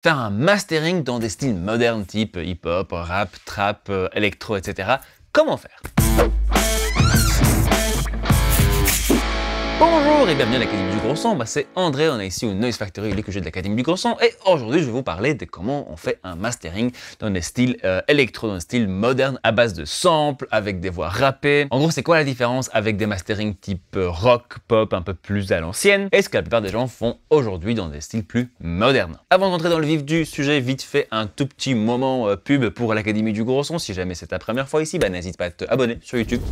Faire un mastering dans des styles modernes type hip-hop, rap, trap, électro, etc. Comment faire? Bonjour et bienvenue à l'Académie du Gros Son, c'est André, on est ici au Noise Factory, les QG de l'Académie du Gros Son, et aujourd'hui je vais vous parler de comment on fait un mastering dans des styles électro, dans des styles modernes à base de samples, avec des voix rappées. En gros, c'est quoi la différence avec des masterings type rock, pop, un peu plus à l'ancienne, et ce que la plupart des gens font aujourd'hui dans des styles plus modernes. Avant d'entrer dans le vif du sujet, vite fait un tout petit moment pub pour l'Académie du Gros Son. Si jamais c'est ta première fois ici, n'hésite pas à t'abonner sur YouTube.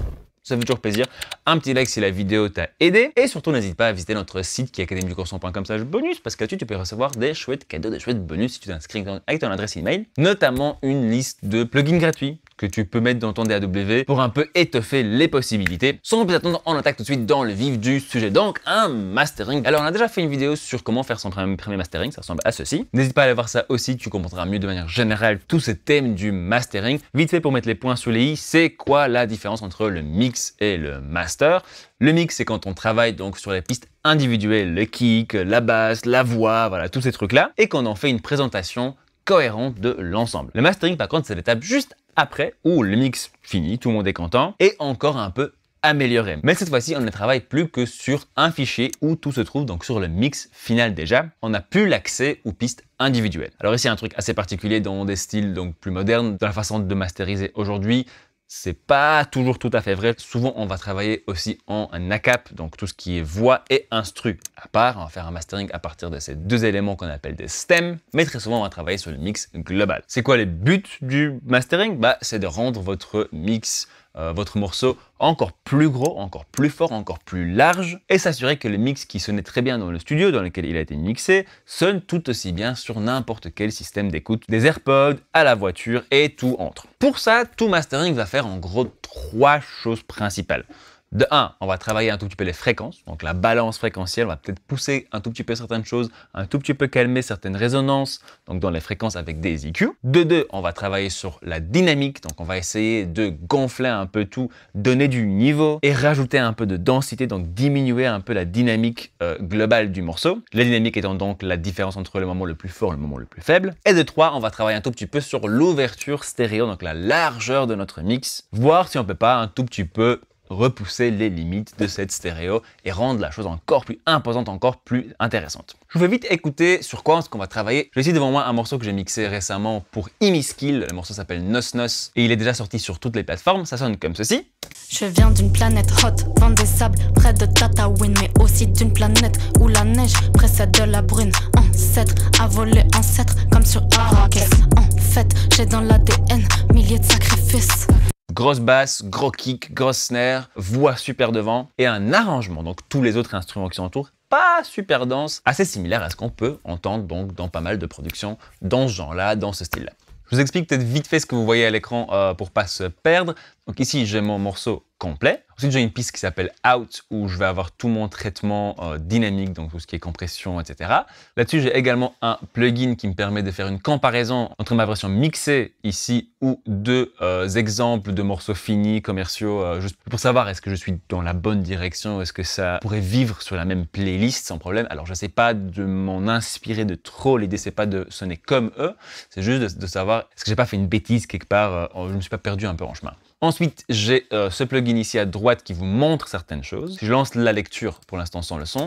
Ça fait toujours plaisir. Un petit like si la vidéo t'a aidé. Et surtout, n'hésite pas à visiter notre site qui est academieducourson.com/bonus parce que là-dessus, tu peux recevoir des chouettes cadeaux, des chouettes bonus si tu t'inscris avec ton adresse email. Notamment une liste de plugins gratuits que tu peux mettre dans ton DAW pour un peu étoffer les possibilités. Sans plus attendre, on attaque tout de suite dans le vif du sujet. Donc, un mastering. Alors, on a déjà fait une vidéo sur comment faire son premier mastering. Ça ressemble à ceci. N'hésite pas à aller voir ça aussi. Tu comprendras mieux de manière générale tous ces thèmes du mastering. Vite fait pour mettre les points sur les i, c'est quoi la différence entre le mix et le master? Le mix, c'est quand on travaille donc sur les pistes individuelles, le kick, la basse, la voix, voilà, tous ces trucs-là, et qu'on en fait une présentation cohérente de l'ensemble. Le mastering, par contre, c'est l'étape juste après où le mix finit, tout le monde est content, et encore un peu amélioré. Mais cette fois-ci, on ne travaille plus que sur un fichier où tout se trouve, donc sur le mix final déjà. On n'a plus l'accès aux pistes individuelles. Alors ici, un truc assez particulier dans des styles donc plus modernes, dans la façon de masteriser aujourd'hui. C'est pas toujours tout à fait vrai. Souvent, on va travailler aussi en ACAP, donc tout ce qui est voix et instru. À part, on va faire un mastering à partir de ces deux éléments qu'on appelle des stems, mais très souvent, on va travailler sur le mix global. C'est quoi les buts du mastering? C'est de rendre votre mix, votre morceau encore plus gros, encore plus fort, encore plus large, et s'assurer que le mix qui sonnait très bien dans le studio dans lequel il a été mixé sonne tout aussi bien sur n'importe quel système d'écoute, des AirPods à la voiture et tout entre. Pour ça, tout mastering va faire en gros trois choses principales. De 1, on va travailler un tout petit peu les fréquences, donc la balance fréquentielle, on va peut-être pousser un tout petit peu certaines choses, un tout petit peu calmer certaines résonances, donc dans les fréquences avec des EQ. De 2, on va travailler sur la dynamique, donc on va essayer de gonfler un peu tout, donner du niveau et rajouter un peu de densité, donc diminuer un peu la dynamique globale du morceau. La dynamique étant donc la différence entre le moment le plus fort et le moment le plus faible. Et de 3, on va travailler un tout petit peu sur l'ouverture stéréo, donc la largeur de notre mix, voir si on peut pas un tout petit peu repousser les limites de cette stéréo et rendre la chose encore plus imposante, encore plus intéressante. Je vous fais vite écouter sur quoi est-ce qu'on va travailler. J'ai ici devant moi un morceau que j'ai mixé récemment pour Imiskill. Le morceau s'appelle Nos Nos et il est déjà sorti sur toutes les plateformes. Ça sonne comme ceci. Je viens d'une planète hot, vent des sables, près de Tatooine, mais aussi d'une planète où la neige précède de la brune. Ancêtre à voler ancêtre comme sur Arrakis. En fait, j'ai dans l'ADN milliers de sacrifices. Grosse basse, gros kick, grosse snare, voix super devant et un arrangement, donc tous les autres instruments qui sont autour, pas super dense, assez similaire à ce qu'on peut entendre donc dans pas mal de productions dans ce genre-là, dans ce style-là. Je vous explique peut-être vite fait ce que vous voyez à l'écran pour pas se perdre. Donc ici, j'ai mon morceau complet. Ensuite, j'ai une piste qui s'appelle Out où je vais avoir tout mon traitement dynamique, donc tout ce qui est compression, etc. Là-dessus, j'ai également un plugin qui me permet de faire une comparaison entre ma version mixée ici ou deux exemples de morceaux finis, commerciaux, juste pour savoir est-ce que je suis dans la bonne direction, est-ce que ça pourrait vivre sur la même playlist sans problème. Alors, je ne sais pas de m'en inspirer de trop, l'idée c'est pas de sonner comme eux, c'est juste de savoir est-ce que j'ai pas fait une bêtise quelque part, je me suis pas perdu un peu en chemin. Ensuite, j'ai ce plugin ici à droite qui vous montre certaines choses. Si je lance la lecture, pour l'instant sans le son,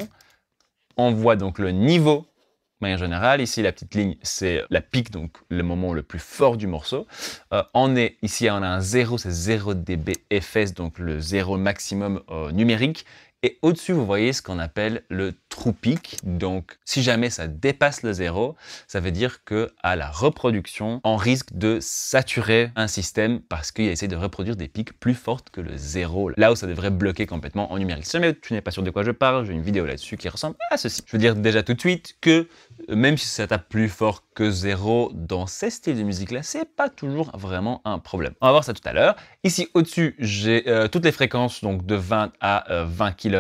on voit donc le niveau de manière générale. Ici, la petite ligne, c'est la pique, donc le moment le plus fort du morceau. Ici, on a un 0, c'est 0 dB FS, donc le 0 maximum numérique. Et au-dessus, vous voyez ce qu'on appelle le true peak. Donc, si jamais ça dépasse le 0, ça veut dire que à la reproduction, on risque de saturer un système parce qu'il essaie de reproduire des pics plus fortes que le 0. Là où ça devrait bloquer complètement en numérique. Si jamais tu n'es pas sûr de quoi je parle, j'ai une vidéo là-dessus qui ressemble à ceci. Je veux dire déjà tout de suite que même si ça tape plus fort que 0 dans ces styles de musique-là, c'est pas toujours vraiment un problème. On va voir ça tout à l'heure. Ici, au-dessus, j'ai toutes les fréquences, donc de 20 à 20 kHz.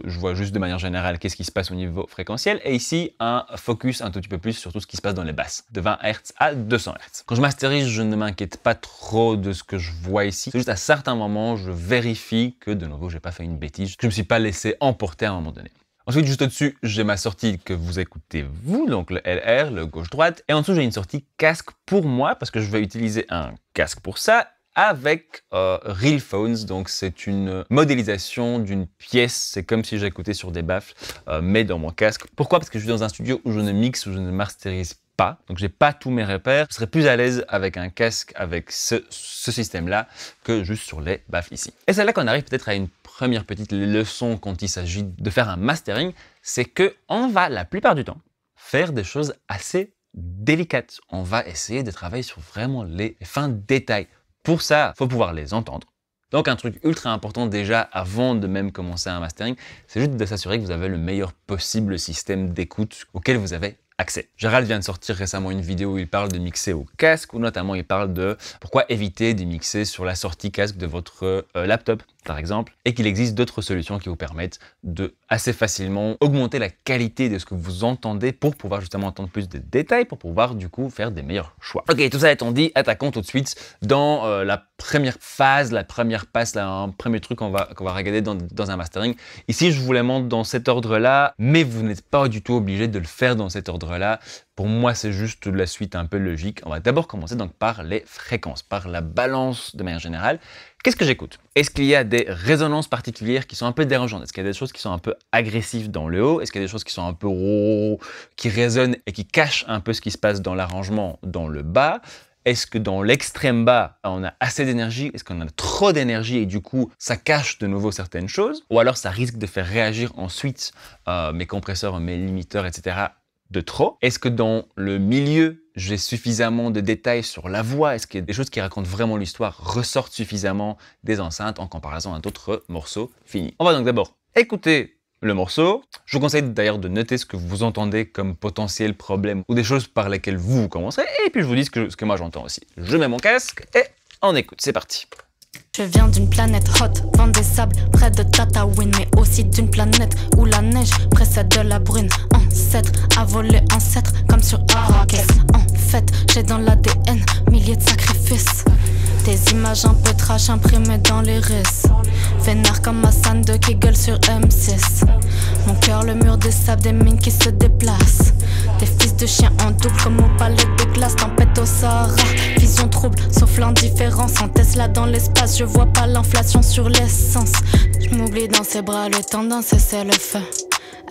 Je vois juste de manière générale qu'est-ce qui se passe au niveau fréquentiel. Et ici, un focus un tout petit peu plus sur tout ce qui se passe dans les basses, de 20 Hz à 200 Hz. Quand je masterise, je ne m'inquiète pas trop de ce que je vois ici. C'est juste à certains moments, je vérifie que, de nouveau, j'ai pas fait une bêtise, que je me suis pas laissé emporter à un moment donné. Ensuite, juste au-dessus, j'ai ma sortie que vous écoutez vous, donc le LR, le gauche-droite. Et en dessous, j'ai une sortie casque pour moi, parce que je vais utiliser un casque pour ça, avec RealPhones. Donc, c'est une modélisation d'une pièce. C'est comme si j'écoutais sur des baffles, mais dans mon casque. Pourquoi? Parce que je suis dans un studio où je ne mixe, où je ne masterise pas. Donc, j'ai pas tous mes repères. Je serais plus à l'aise avec un casque, avec ce système-là, que juste sur les baffles ici. Et c'est là qu'on arrive peut-être à une première petite leçon quand il s'agit de faire un mastering, c'est que on va, la plupart du temps, faire des choses assez délicates. On va essayer de travailler sur vraiment les fins détails. Pour ça, il faut pouvoir les entendre. Donc un truc ultra important déjà avant de même commencer un mastering, c'est juste de s'assurer que vous avez le meilleur possible système d'écoute auquel vous avez accès. Gérald vient de sortir récemment une vidéo où il parle de mixer au casque, ou notamment il parle de pourquoi éviter de mixer sur la sortie casque de votre laptop, par exemple, et qu'il existe d'autres solutions qui vous permettent de assez facilement augmenter la qualité de ce que vous entendez pour pouvoir justement entendre plus de détails, pour pouvoir du coup faire des meilleurs choix. Ok, tout ça étant dit, attaquons tout de suite dans la première phase, la première passe, un premier truc qu'on va regarder dans un mastering. Ici, je vous les montre dans cet ordre-là, mais vous n'êtes pas du tout obligé de le faire dans cet ordre-là. Pour moi, c'est juste la suite un peu logique. On va d'abord commencer donc par les fréquences, par la balance de manière générale. Qu'est-ce que j'écoute? Est-ce qu'il y a des résonances particulières qui sont un peu dérangeantes? Est-ce qu'il y a des choses qui sont un peu agressives dans le haut? Est-ce qu'il y a des choses qui sont un peu qui résonnent et qui cachent un peu ce qui se passe dans l'arrangement dans le bas? Est-ce que dans l'extrême bas, on a assez d'énergie? Est-ce qu'on a trop d'énergie et du coup, ça cache de nouveau certaines choses? Ou alors, ça risque de faire réagir ensuite mes compresseurs, mes limiteurs, etc. de trop? Est-ce que dans le milieu, j'ai suffisamment de détails sur la voix? Est-ce que des choses qui racontent vraiment l'histoire ressortent suffisamment des enceintes en comparaison à d'autres morceaux finis? On va donc d'abord écouter le morceau. Je vous conseille d'ailleurs de noter ce que vous entendez comme potentiel problème ou des choses par lesquelles vous commencerez, et puis je vous dis ce que moi j'entends aussi. Je mets mon casque et on écoute, c'est parti. Je viens d'une planète hot, vent des sables, près de Tatooine, mais aussi d'une planète où la neige précède de la brune. Ancêtre à voler ancêtre, comme sur Arrakis. En fait, j'ai dans l'ADN milliers de sacrifices. Des images un peu trash imprimées dans l'iris. Vénère comme Hassan de qui gueule sur M6. Mon cœur, le mur des sables, des mines qui se déplacent. Des fils de chiens en double comme au palais de glace. Tempête au Sahara, vision trouble, sauf l'indifférence. En Tesla dans l'espace, je vois pas l'inflation sur l'essence. Je m'oublie dans ses bras, le temps d'un cesser le feu.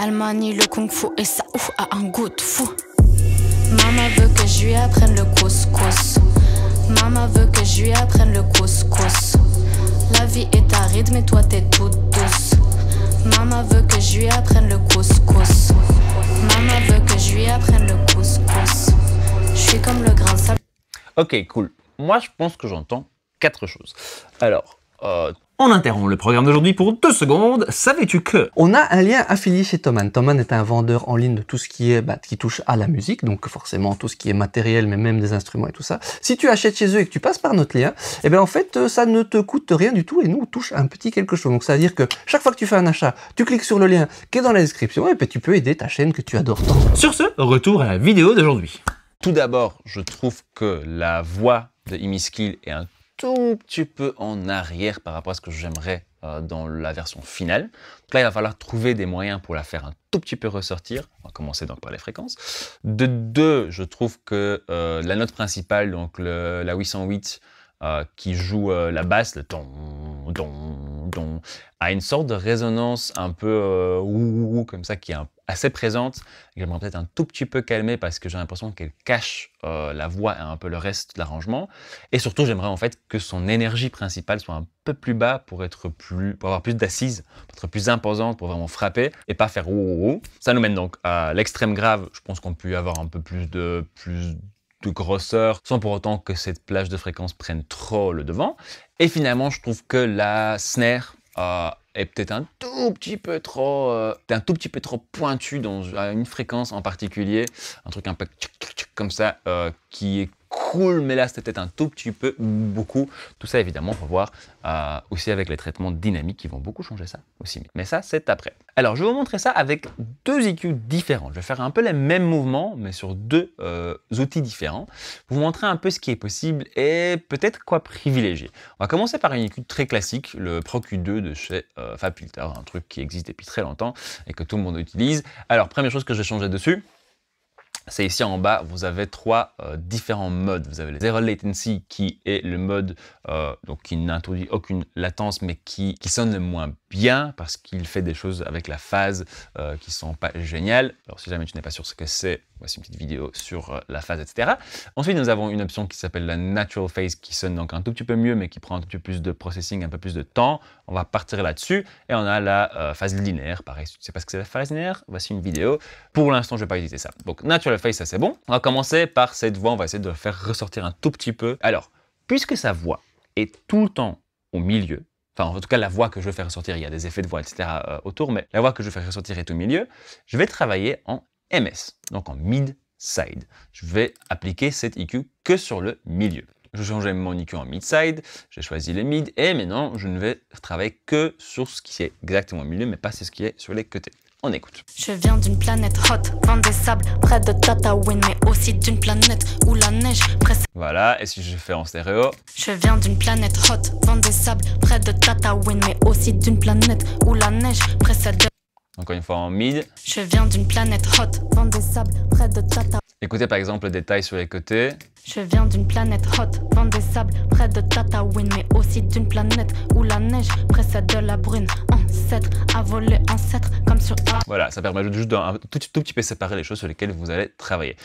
Elle manie le kung-fu et ça ouf a un goût de fou. Maman veut que je lui apprenne le couscous. Maman veut que je lui apprenne le couscous. La vie est aride mais toi t'es toute douce. Maman veut que je lui apprenne le couscous. Maman veut que je lui apprenne le couscous. Je suis comme le grain de sable. Ok, cool. Moi, je pense que j'entends 4 choses. Alors, on interrompt le programme d'aujourd'hui pour 2 secondes. Savais-tu que... On a un lien affilié chez Thomann. Thomann est un vendeur en ligne de tout ce qui est, qui touche à la musique, donc forcément tout ce qui est matériel, mais même des instruments et tout ça. Si tu achètes chez eux et que tu passes par notre lien, eh bien en fait, ça ne te coûte rien du tout et nous on touche un petit quelque chose. Donc ça veut dire que chaque fois que tu fais un achat, tu cliques sur le lien qui est dans la description et puis tu peux aider ta chaîne que tu adores tant. Sur ce, retour à la vidéo d'aujourd'hui. Tout d'abord, je trouve que la voix de Imiskill est un tout petit peu en arrière par rapport à ce que j'aimerais dans la version finale. Donc là, il va falloir trouver des moyens pour la faire un tout petit peu ressortir. On va commencer donc par les fréquences. De 2, je trouve que la note principale, donc la 808, qui joue la basse, le ton, a une sorte de résonance un peu comme ça, qui est assez présente. J'aimerais peut-être un tout petit peu calmer parce que j'ai l'impression qu'elle cache la voix et un peu le reste de l'arrangement. Et surtout, j'aimerais en fait que son énergie principale soit un peu plus bas pour avoir plus d'assises, pour être plus imposante, pour vraiment frapper et pas faire ouh. Ça nous mène donc à l'extrême grave. Je pense qu'on peut y avoir un peu plus de grosseur, sans pour autant que cette plage de fréquence prenne trop le devant. Et finalement, je trouve que la snare est peut-être un tout petit peu trop pointu dans une fréquence en particulier, un truc un peu comme ça, qui est cool, mais là c'était peut-être un tout petit peu beaucoup. Tout ça évidemment, on va voir aussi avec les traitements dynamiques qui vont beaucoup changer ça aussi. Mais ça, c'est après. Alors, je vais vous montrer ça avec deux EQ différents. Je vais faire un peu les mêmes mouvements, mais sur deux outils différents. Pour vous montrer un peu ce qui est possible et peut-être quoi privilégier. On va commencer par une EQ très classique, le Pro Q2 de chez FabFilter, un truc qui existe depuis très longtemps et que tout le monde utilise. Alors, première chose que je vais changer dessus, c'est ici en bas, vous avez trois différents modes. Vous avez le Zero Latency qui est le mode donc qui n'introduit aucune latence mais qui sonne le moins bien parce qu'il fait des choses avec la phase qui sont pas géniales. Alors si jamais tu n'es pas sûr ce que c'est, voici une petite vidéo sur la phase, etc. Ensuite, nous avons une option qui s'appelle la Natural Phase qui sonne donc un tout petit peu mieux mais qui prend un tout petit peu plus de processing, un peu plus de temps. On va partir là-dessus et on a la phase linéaire. Pareil, si tu ne sais pas ce que c'est la phase linéaire, voici une vidéo. Pour l'instant, je ne vais pas utiliser ça. Donc Natural Phase, ça c'est bon. On va commencer par cette voix, on va essayer de la faire ressortir un tout petit peu. Alors, puisque sa voix est tout le temps au milieu, enfin en tout cas la voix que je vais faire ressortir, il y a des effets de voix, etc. autour, mais la voix que je vais faire ressortir est au milieu, je vais travailler en MS, donc en mid-side. Je vais appliquer cette EQ que sur le milieu. Je change mon EQ en mid-side, j'ai choisi le mid, et maintenant je ne vais travailler que sur ce qui est exactement au milieu, mais pas sur ce qui est sur les côtés. On écoute. Je viens d'une planète hot, vent des sables, près de Tatooine, mais aussi d'une planète où la neige précède. Voilà, et si je fais en stéréo. Je viens d'une planète hot, vent des sables, près de Tatooine, mais aussi d'une planète où la neige précède. Encore une fois en mid. Je viens d'une planète hot, vent des sables, près de Tatooine. Écoutez par exemple le détail sur les côtés. Je viens d'une planète hot, vent des sables, près de Tatooine, mais aussi d'une planète où la neige précède de la brune. Ancêtre à voler ancêtre, comme sur A. Voilà, ça permet juste d'un tout petit peu séparer les choses sur lesquelles vous allez travailler.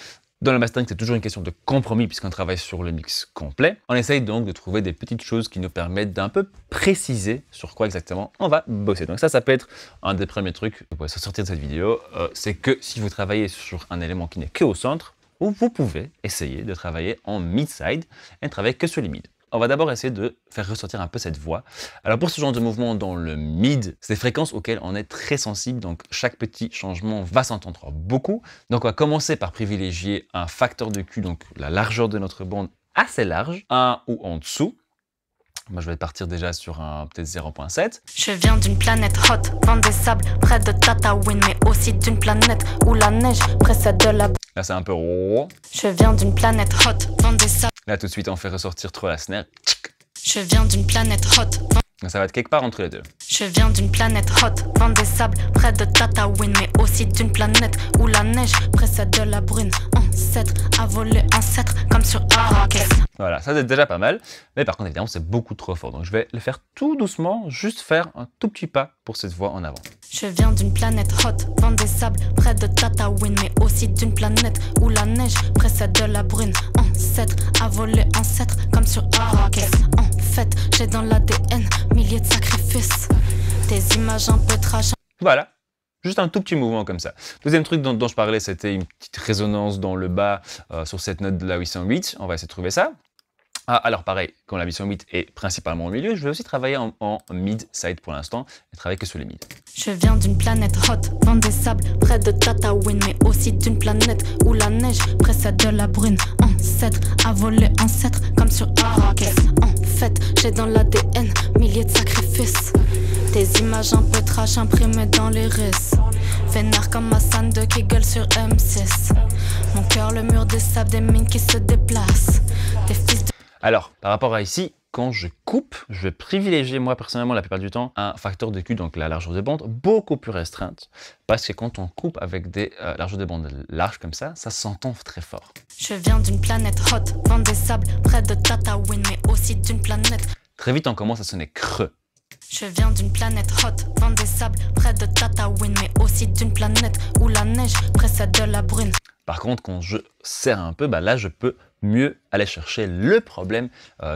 Dans le mastering, c'est toujours une question de compromis puisqu'on travaille sur le mix complet. On essaye donc de trouver des petites choses qui nous permettent d'un peu préciser sur quoi exactement on va bosser. Donc ça peut être un des premiers trucs que vous pouvez sortir de cette vidéo. C'est que si vous travaillez sur un élément qui n'est que au centre, vous pouvez essayer de travailler en mid-side et ne travailler que sur les mid. On va d'abord essayer de faire ressortir un peu cette voix. Alors pour ce genre de mouvement dans le mid, c'est des fréquences auxquelles on est très sensible, donc chaque petit changement va s'entendre beaucoup. Donc on va commencer par privilégier un facteur de Q, donc la largeur de notre bande assez large, un ou en dessous. Moi, je vais partir déjà sur un peut-être 0.7. Je viens d'une planète hot, vent des sables, près de Tatooine, mais aussi d'une planète où la neige précède de la... Là, c'est un peu raw. Je viens d'une planète hot, vent des sables. Là, tout de suite, on fait ressortir trop la snare. Je viens d'une planète hot. Donc, ça va être quelque part entre les deux. Je viens d'une planète hot, vent des sables, près de Tatooine, mais aussi d'une planète où la neige précède de la brune. Ancêtre à voler ancêtre, comme sur Arrakis. Voilà, ça c'est déjà pas mal. Mais par contre, évidemment, c'est beaucoup trop fort. Donc, je vais le faire tout doucement, juste faire un tout petit pas pour cette voix en avant. Je viens d'une planète hot, vent des sables, près de Tatooine, mais aussi d'une planète où la neige précède de la brune. Ancêtre à voler ancêtre, comme sur Arrakis. En fait, j'ai dans l'ADN milliers de sacrifices. Des images un peu trash. Voilà. Juste un tout petit mouvement comme ça. Deuxième truc dont je parlais, c'était une petite résonance dans le bas sur cette note de la 808. On va essayer de trouver ça. Ah, alors pareil, quand la 808 est principalement au milieu, je vais aussi travailler en mid-side pour l'instant et travailler que sur les mid. Je viens d'une planète hot, vent des sables, près de Tatooine, mais aussi d'une planète où la neige précède de la brune. Ancêtre à voler ancêtre, comme sur Arrakis. En fait, j'ai dans l'ADN milliers de sacrifices. Des images un peu trash imprimées dans les risques. Vénère comme Hassan de qui gueule sur M6. Mon cœur, le mur des sables, des mines qui se déplacent. Des fils de... Alors, par rapport à ici, quand je coupe, je vais privilégier, moi personnellement, la plupart du temps, un facteur de Q, donc la largeur de bande, beaucoup plus restreinte. Parce que quand on coupe avec des largeurs de bande larges comme ça s'entend très fort. Je viens d'une planète hot, vent des sables, près de Tatooine, mais aussi d'une planète... Très vite, on commence à sonner creux. Je viens d'une planète hot, vent des sables, près de Tatooine, mais aussi d'une planète où la neige précède de la brune. Par contre, quand je serre un peu, là, je peux mieux aller chercher le problème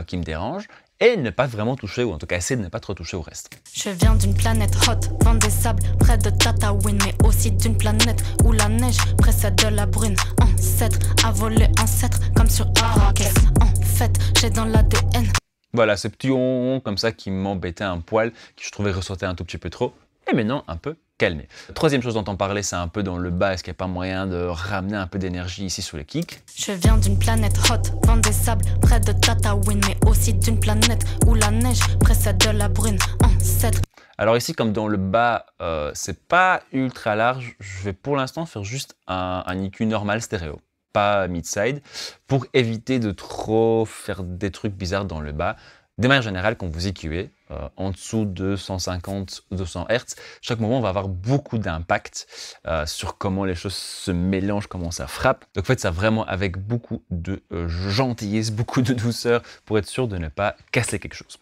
qui me dérange et ne pas vraiment toucher, ou en tout cas essayer de ne pas trop toucher au reste. Je viens d'une planète hot, vent des sables, près de Tatooine, mais aussi d'une planète où la neige précède de la brune. Ancêtre à voler ancêtre, comme sur Arrakis. En fait, j'ai dans l'ADN. Voilà, ce petit on comme ça qui m'embêtait un poil, que je trouvais ressortir un tout petit peu trop, et maintenant un peu calmer. Troisième chose dont on parlait, c'est un peu dans le bas, est-ce qu'il n'y a pas moyen de ramener un peu d'énergie ici sur le kick? Je viens d'une planète hot, vent des sables, près de Tatooine, mais aussi d'une planète où la neige précède de la brune, ancêtre. Alors ici, comme dans le bas, c'est pas ultra large, je vais pour l'instant faire juste un EQ normal stéréo, pas mid-side, pour éviter de trop faire des trucs bizarres dans le bas. De manière générale, quand vous EQez, en dessous de 150 ou 200 Hz, chaque moment va avoir beaucoup d'impact sur comment les choses se mélangent, comment ça frappe. Donc faites ça vraiment avec beaucoup de gentillesse, beaucoup de douceur, pour être sûr de ne pas casser quelque chose.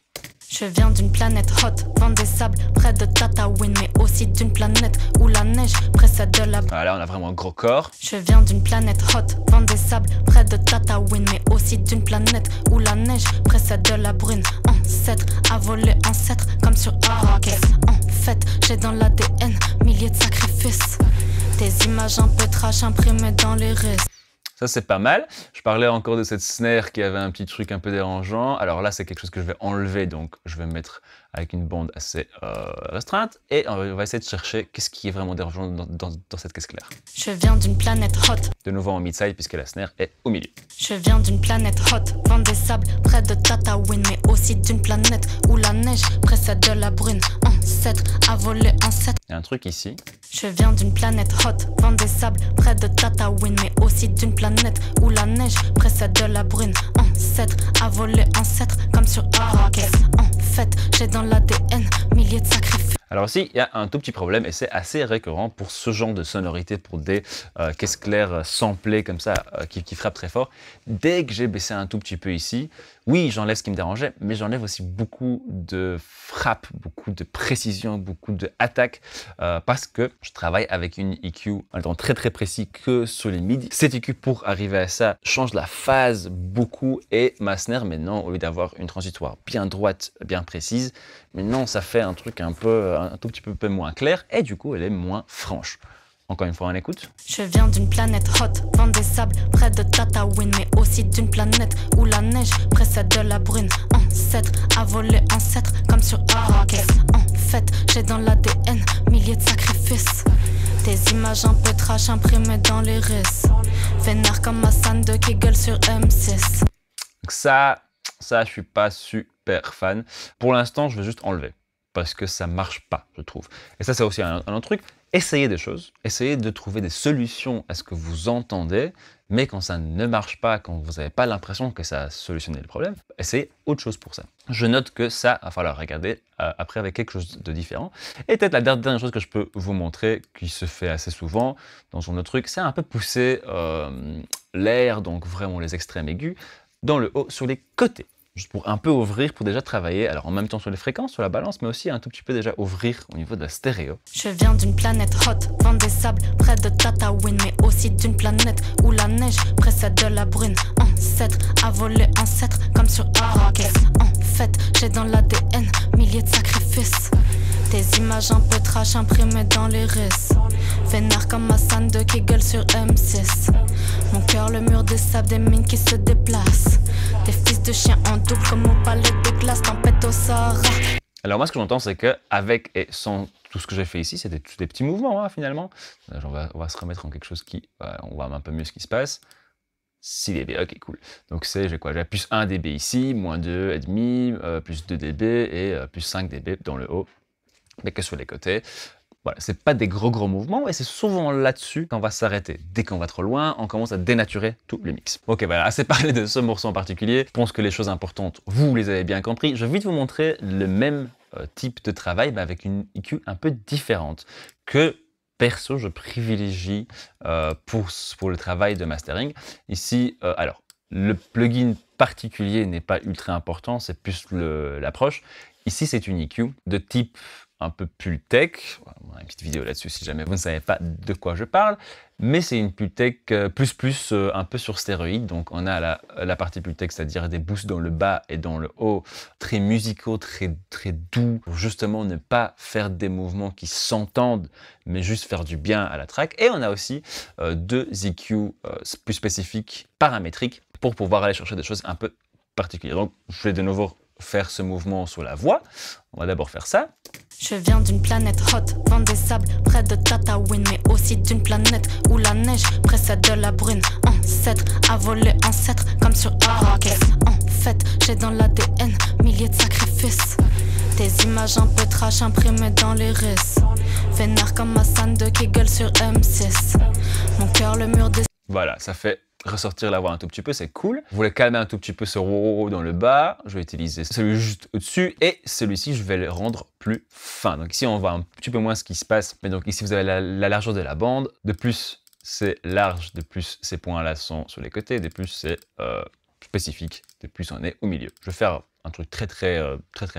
Je viens d'une planète hot, vent des sables, près de Tatooine, mais aussi d'une planète où la neige précède de la... Voilà, on a vraiment un gros corps. Je viens d'une planète hot, vent des sables, près de Tatooine, mais aussi d'une planète où la neige précède de la brune, ancêtre, à voler ancêtre, comme sur Arrakis. En fait, j'ai dans l'ADN milliers de sacrifices, des images un peu trash imprimées dans les restes. Ça, c'est pas mal. Je parlais encore de cette snare qui avait un petit truc un peu dérangeant. Alors là, c'est quelque chose que je vais enlever, donc je vais me mettre avec une bande assez restreinte. Et on va essayer de chercher qu'est-ce qui est vraiment dérangeant dans cette caisse claire. Je viens d'une planète hot. De nouveau en mid-side, puisque la snare est au milieu. Je viens d'une planète hot, vent des sables, près de Tatooine, mais aussi d'une planète où la neige précède de la brune, ancêtre, à voler ancêtre. Il y a un truc ici. Je viens d'une planète hot, vent des sables, près de Tatooine, mais aussi d'une planète où la neige précède de la brune, ancêtre, à voler ancêtre, comme sur Arrakis. En fait, j'ai dans l'ADN milliers de sacrifices. Alors ici, il y a un tout petit problème et c'est assez récurrent pour ce genre de sonorité, pour des caisses claires samplées comme ça, qui frappent très fort. Dès que j'ai baissé un tout petit peu ici, oui, j'enlève ce qui me dérangeait, mais j'enlève aussi beaucoup de frappe, beaucoup de précision, beaucoup d'attaque, parce que je travaille avec une EQ en étant très très précis que sur les midi. Cette EQ, pour arriver à ça, change la phase beaucoup et ma snare maintenant, au lieu d'avoir une transitoire bien droite, bien précise, maintenant ça fait un truc un tout petit peu moins clair et du coup elle est moins franche. Encore une fois, on écoute. Je viens d'une planète hot, vent des sables, près de Tatooine, mais aussi d'une planète où la neige précède de la brune, ancêtre, à voler ancêtre, comme sur Arrakis. En fait, j'ai dans l'ADN milliers de sacrifices, des images un peu trash imprimées dans les risques, vénère comme Hassan de Kegel sur M6. Donc ça, je suis pas super fan. Pour l'instant, je vais juste enlever parce que ça marche pas, je trouve. Et ça, c'est aussi un autre truc. Essayez des choses, essayez de trouver des solutions à ce que vous entendez, mais quand ça ne marche pas, quand vous n'avez pas l'impression que ça a solutionné le problème, essayez autre chose pour ça. Je note que ça, il va falloir regarder après avec quelque chose de différent. Et peut-être la dernière chose que je peux vous montrer, qui se fait assez souvent dans son autre truc, c'est un peu pousser l'air, donc vraiment les extrêmes aigus, dans le haut, sur les côtés. Juste pour un peu ouvrir, pour déjà travailler, alors en même temps sur les fréquences, sur la balance, mais aussi un tout petit peu déjà ouvrir au niveau de la stéréo. Je viens d'une planète hot, vent des sables, près de Tatooine, mais aussi d'une planète où la neige précède de la brune, ancêtre, à voler ancêtre, comme sur Arrakis. En fait, j'ai dans l'ADN milliers de sacrifices, des images un peu trash imprimées dans les risques, vénère comme Hassan de Kegel sur M6. Mon cœur, le mur des sables, des mines qui se déplacent, des fils de chiens en double comme au palais des glaces, tempête au Sahara. Alors moi, ce que j'entends, c'est que avec et sans tout ce que j'ai fait ici, c'est des petits mouvements, hein, finalement. On va se remettre en quelque chose qui... on voit un peu mieux ce qui se passe. 6 dB, ok, cool. Donc c'est, j'ai quoi? J'ai plus 1 dB ici, moins 2,5, plus 2 dB et plus 5 dB dans le haut, mais que sur les côtés. Voilà, c'est pas des gros mouvements et c'est souvent là-dessus qu'on va s'arrêter. Dès qu'on va trop loin, on commence à dénaturer tout le mix. Ok, voilà, assez parlé de ce morceau en particulier. Je pense que les choses importantes, vous les avez bien compris. Je vais vite vous montrer le même type de travail, mais avec une EQ un peu différente que perso, je privilégie pour le travail de mastering. Ici, alors, le plugin particulier n'est pas ultra important, c'est plus l'approche. Ici, c'est une EQ de type un peu Pultec. On a une petite vidéo là-dessus si jamais vous ne savez pas de quoi je parle, mais c'est une Pultec plus un peu sur stéroïde. Donc on a la partie Pultec, c'est-à-dire des boosts dans le bas et dans le haut, très musicaux, très doux, pour justement ne pas faire des mouvements qui s'entendent, mais juste faire du bien à la track. Et on a aussi deux EQ plus spécifiques, paramétriques, pour pouvoir aller chercher des choses un peu particulières. Donc je vais de nouveau faire ce mouvement sur la voix. On va d'abord faire ça. Je viens d'une planète hot, vent des sables, près de Tatooine, mais aussi d'une planète où la neige précède de la brune. Ancêtre, à voler ancêtre, comme sur Arrakis. En fait, j'ai dans l'ADN milliers de sacrifices. Des images un peu trash imprimées dans les risques. Vénère comme Hassan de qui gueule sur M6. Mon cœur, le mur des... Voilà, ça fait ressortir la voix un tout petit peu, c'est cool. Vous voulez calmer un tout petit peu ce wow dans le bas, je vais utiliser celui juste au-dessus et celui-ci, je vais le rendre plus fin. Donc ici, on voit un petit peu moins ce qui se passe. Mais donc ici, vous avez la largeur de la bande. De plus, c'est large. De plus, ces points-là sont sur les côtés. De plus, c'est spécifique. De plus, on est au milieu. Je vais faire un truc très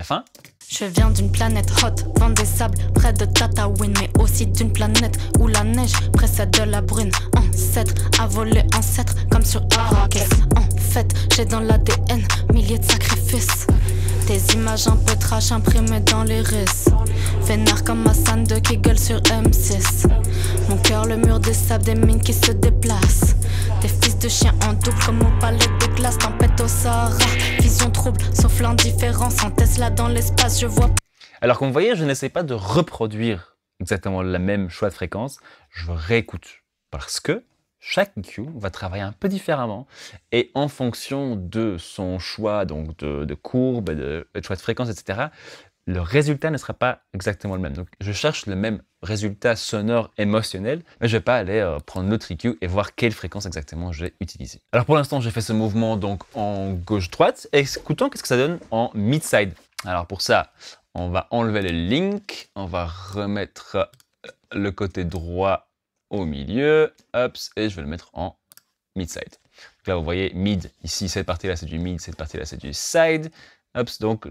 fin. Je viens d'une planète hot, vent des sables, près de Tatooine, mais aussi d'une planète où la neige précède de la brune. Ancêtre, à voler ancêtre, comme sur Arrakis. En fait, j'ai dans l'ADN milliers de sacrifices. Des images un peu trash imprimées dans les risques. Vénère comme Hassan de qui gueule sur M6. Mon cœur, le mur des sables, des mines qui se déplacent. Des fils de chiens en double comme au palais des glaces. Tempête au Sahara, vision trouble, sauf l'indifférence. En Tesla dans l'espace, je vois... Alors comme vous voyez, je n'essaie pas de reproduire exactement la même choix de fréquence. Je réécoute parce que chaque EQ va travailler un peu différemment et en fonction de son choix donc de courbe, de choix de fréquence, etc., le résultat ne sera pas exactement le même. Donc je cherche le même résultat sonore émotionnel, mais je ne vais pas aller prendre l'autre EQ et voir quelle fréquence exactement j'ai utilisée. Alors pour l'instant, j'ai fait ce mouvement donc en gauche-droite. Écoutons qu'est-ce que ça donne en mid-side. Alors pour ça, on va enlever le link, on va remettre le côté droit au milieu, hop, et je vais le mettre en mid-side. Donc là, vous voyez, mid, ici, cette partie-là, c'est du mid, cette partie-là, c'est du side. Hop, donc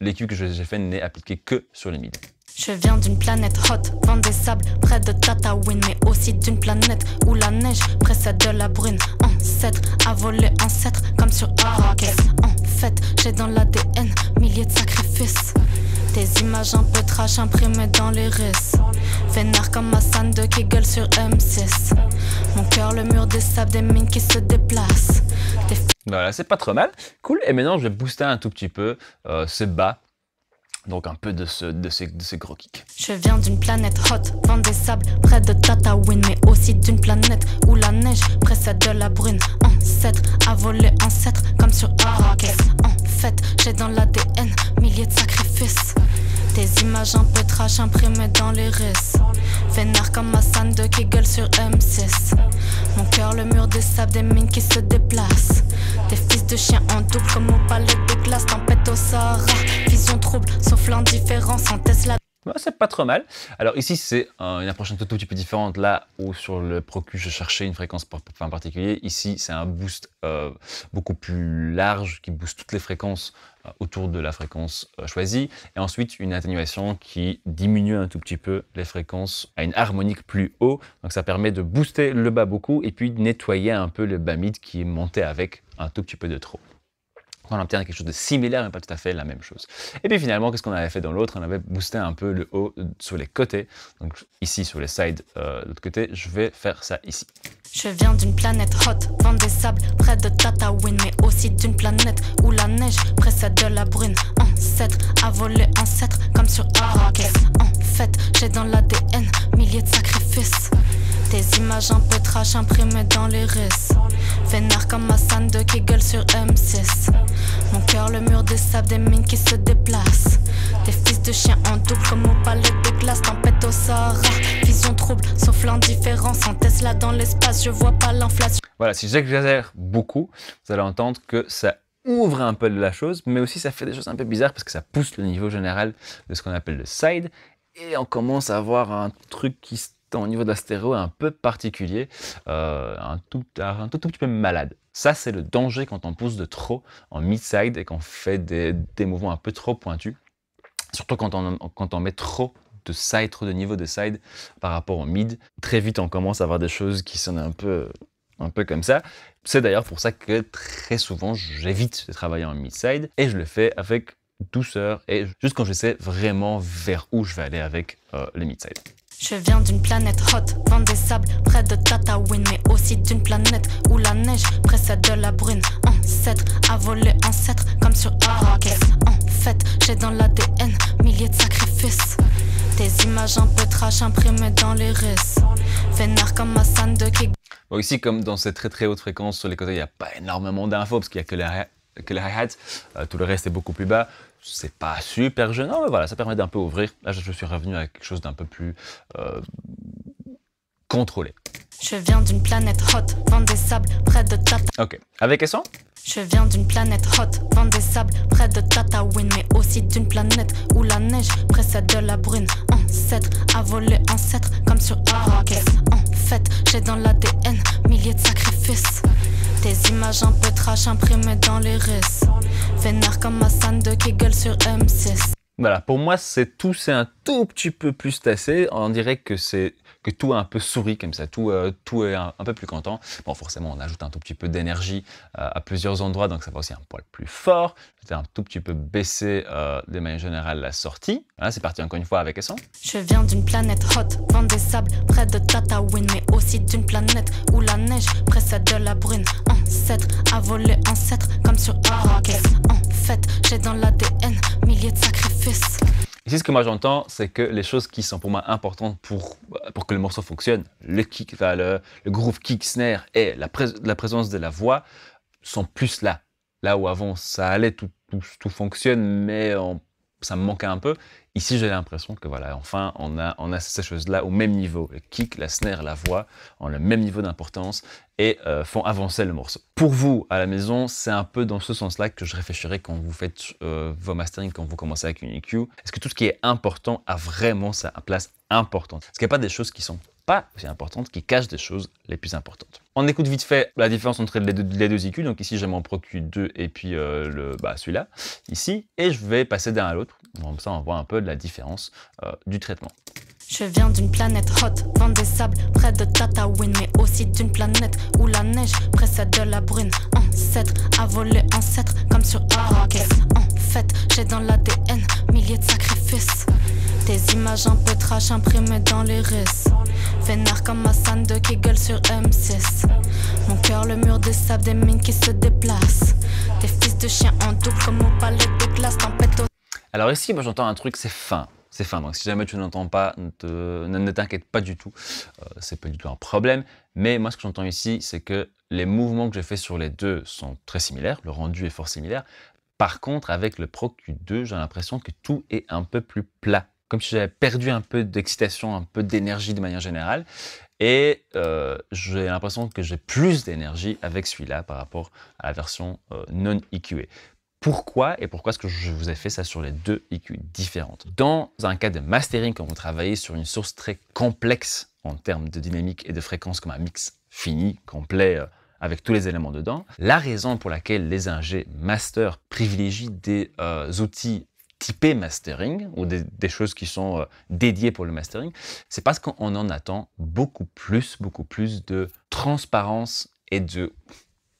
l'EQ que j'ai fait n'est appliqué que sur le mid. Je viens d'une planète hot, vent des sables, près de Tatooine, mais aussi d'une planète où la neige précède de la brune. Ancêtre, à voler ancêtre, comme sur Arrakis. En fait, j'ai dans l'ADN milliers de sacrifices. Des images un peu trash imprimées dans les risques. Vénère comme Hassan de qui gueule sur M6. Mon cœur, le mur des sables, des mines qui se déplacent. Voilà, c'est pas trop mal. Cool. Et maintenant, je vais booster un tout petit peu ce bas. Donc un peu de ces gros kicks. Je viens d'une planète hot, vent des sables, près de Tatooine, mais aussi d'une planète où la neige précède de la brune. Ancêtre, à voler ancêtre, comme sur Arrakis. En fait, j'ai dans l'ADN milliers de sacrifices. Des images un peu trash imprimées dans les risques. Vénère comme Hassan de qui gueule sur M6. Mon cœur, le mur des sables, des mines qui se déplacent. Des fils de chiens en double comme au palais des glaces. Tempête au Sahara, vision trouble, sauf l'indifférence. En Tesla. Ouais, c'est pas trop mal. Alors ici, c'est une approche un tout petit peu différente. Là où sur le Pro-Q, je cherchais une fréquence en particulier. Ici, c'est un boost beaucoup plus large qui booste toutes les fréquences autour de la fréquence choisie. Et ensuite, une atténuation qui diminue un tout petit peu les fréquences à une harmonique plus haut. Donc ça permet de booster le bas beaucoup et puis de nettoyer un peu le bas mid qui est monté avec un tout petit peu de trop. On obtient quelque chose de similaire, mais pas tout à fait la même chose. Et puis finalement, qu'est-ce qu'on avait fait dans l'autre? On avait boosté un peu le haut sur les côtés. Donc ici, sur les sides de l'autre côté, je vais faire ça ici. Je viens d'une planète hot, vent des sables, près de Tatooine, mais aussi d'une planète où la neige précède de la brune. Ancêtre, à voler ancêtre, comme sur Arrakis. En fait, j'ai dans l'ADN milliers de sacrifices. Des images un peu trash imprimées dans les risques. Vénère comme Hassan de qui gueule sur M6. Mon cœur, le mur des sables, des mines qui se déplacent. Des fils de chiens en double comme au palais des glaces. Tempête au Sahara, vision trouble, sauf l'indifférence. En Tesla dans l'espace, je vois pas l'inflation. Voilà, si j'exagère beaucoup, vous allez entendre que ça ouvre un peu la chose, mais aussi ça fait des choses un peu bizarres parce que ça pousse le niveau général de ce qu'on appelle le side. Et on commence à avoir un truc qui au niveau de la stéréo un peu particulier, un tout petit peu malade. Ça, c'est le danger quand on pousse de trop en mid-side et qu'on fait des mouvements un peu trop pointus. Surtout quand on met trop de side, trop de niveau de side par rapport au mid. Très vite, on commence à avoir des choses qui sonnent un peu comme ça. C'est d'ailleurs pour ça que très souvent, j'évite de travailler en mid-side et je le fais avec douceur et juste quand je sais vraiment vers où je vais aller avec le mid-side. Je viens d'une planète hot, vent des sables, près de Tatooine, mais aussi d'une planète où la neige précède de la brune. Ancêtre, à voler ancêtre, comme sur Arrakis. En fait, j'ai dans l'ADN milliers de sacrifices. Des images un peu trash imprimées dans les risques. Vénère comme Hassan de qui. Bon, ici, comme dans ces très hautes fréquences, sur les côtés, il n'y a pas énormément d'infos parce qu'il n'y a que les hi-hats. Tout le reste est beaucoup plus bas. C'est pas super gênant, mais voilà, ça permet d'un peu ouvrir. Là, je suis revenu à quelque chose d'un peu plus contrôlé. Je viens d'une planète hot, vent des sables, près de Tata. Ok, avec et sans? Je viens d'une planète hot, vent des sables, près de Tatooine, mais aussi d'une planète où la neige précède de la brune. Ancêtre, à voler ancêtre, comme sur Arrakis. En fait, j'ai dans l'ADN milliers de sacrifices. Des images un peu trash imprimées dans les risques. Vénère comme Hassan de qui gueule sur M6. Voilà, pour moi, c'est un tout petit peu plus tassé. On dirait que tout est un peu souris comme ça, tout est un peu plus content. Bon, forcément, on ajoute un tout petit peu d'énergie à plusieurs endroits, donc ça va aussi un poil plus fort. Je vais un tout petit peu baisser de manière générale la sortie. Voilà, c'est parti encore une fois avec et sans. Je viens d'une planète hot, vent des sables, près de Tatooine, mais aussi d'une planète où la neige précède de la brune. Ancêtre, à voler ancêtre, comme sur Arrakis. En fait, j'ai dans l'ADN milliers de sacrifices. Ici, ce que moi j'entends, c'est que les choses qui sont pour moi importantes pour que le morceau fonctionne, le kick, enfin, le groove kick, snare et la présence de la voix sont plus là. Là où avant ça allait, tout fonctionne, mais ça me manquait un peu. Ici, j'ai l'impression que voilà, enfin, on a ces choses-là au même niveau. Le kick, la snare, la voix ont le même niveau d'importance et font avancer le morceau. Pour vous, à la maison, c'est un peu dans ce sens-là que je réfléchirai quand vous faites vos masterings, quand vous commencez avec une EQ. Est-ce que tout ce qui est important a vraiment sa place importante? Est-ce qu'il n'y a pas des choses qui sont pas aussi importantes, qui cachent des choses les plus importantes? On écoute vite fait la différence entre les deux EQ. Donc ici, j'ai mon Pro Q2 et puis celui-là, ici. Et je vais passer d'un à l'autre. Comme ça, on voit un peu de la différence du traitement. Je viens d'une planète hot, vent des sables, près de Tatooine, mais aussi d'une planète où la neige précède de la brune. Ancêtre, à voler ancêtre, comme sur Arrakis. En fait, j'ai dans l'ADN milliers de sacrifices. Des images un peu trash imprimées dans les risques. Vénère comme Hassan de qui gueule sur M6. Mon cœur, le mur des sables, des mines qui se déplacent. Des fils de chiens en double comme au palais de glace, tempête au... Alors ici, moi j'entends un truc, c'est fin. C'est fin, donc si jamais tu n'entends pas, ne t'inquiète pas du tout, c'est pas du tout un problème. Mais moi ce que j'entends ici, c'est que les mouvements que j'ai fait sur les deux sont très similaires, le rendu est fort similaire. Par contre, avec le Pro Q2, j'ai l'impression que tout est un peu plus plat. Comme si j'avais perdu un peu d'excitation, un peu d'énergie de manière générale. Et j'ai l'impression que j'ai plus d'énergie avec celui-là par rapport à la version non EQA. Pourquoi est-ce que je vous ai fait ça sur les deux EQ différentes? Dans un cas de mastering, quand vous travaillez sur une source très complexe en termes de dynamique et de fréquence comme un mix fini, complet, avec tous les éléments dedans, la raison pour laquelle les ingés master privilégient des outils typés mastering ou des choses qui sont dédiées pour le mastering, c'est parce qu'on en attend beaucoup plus de transparence et de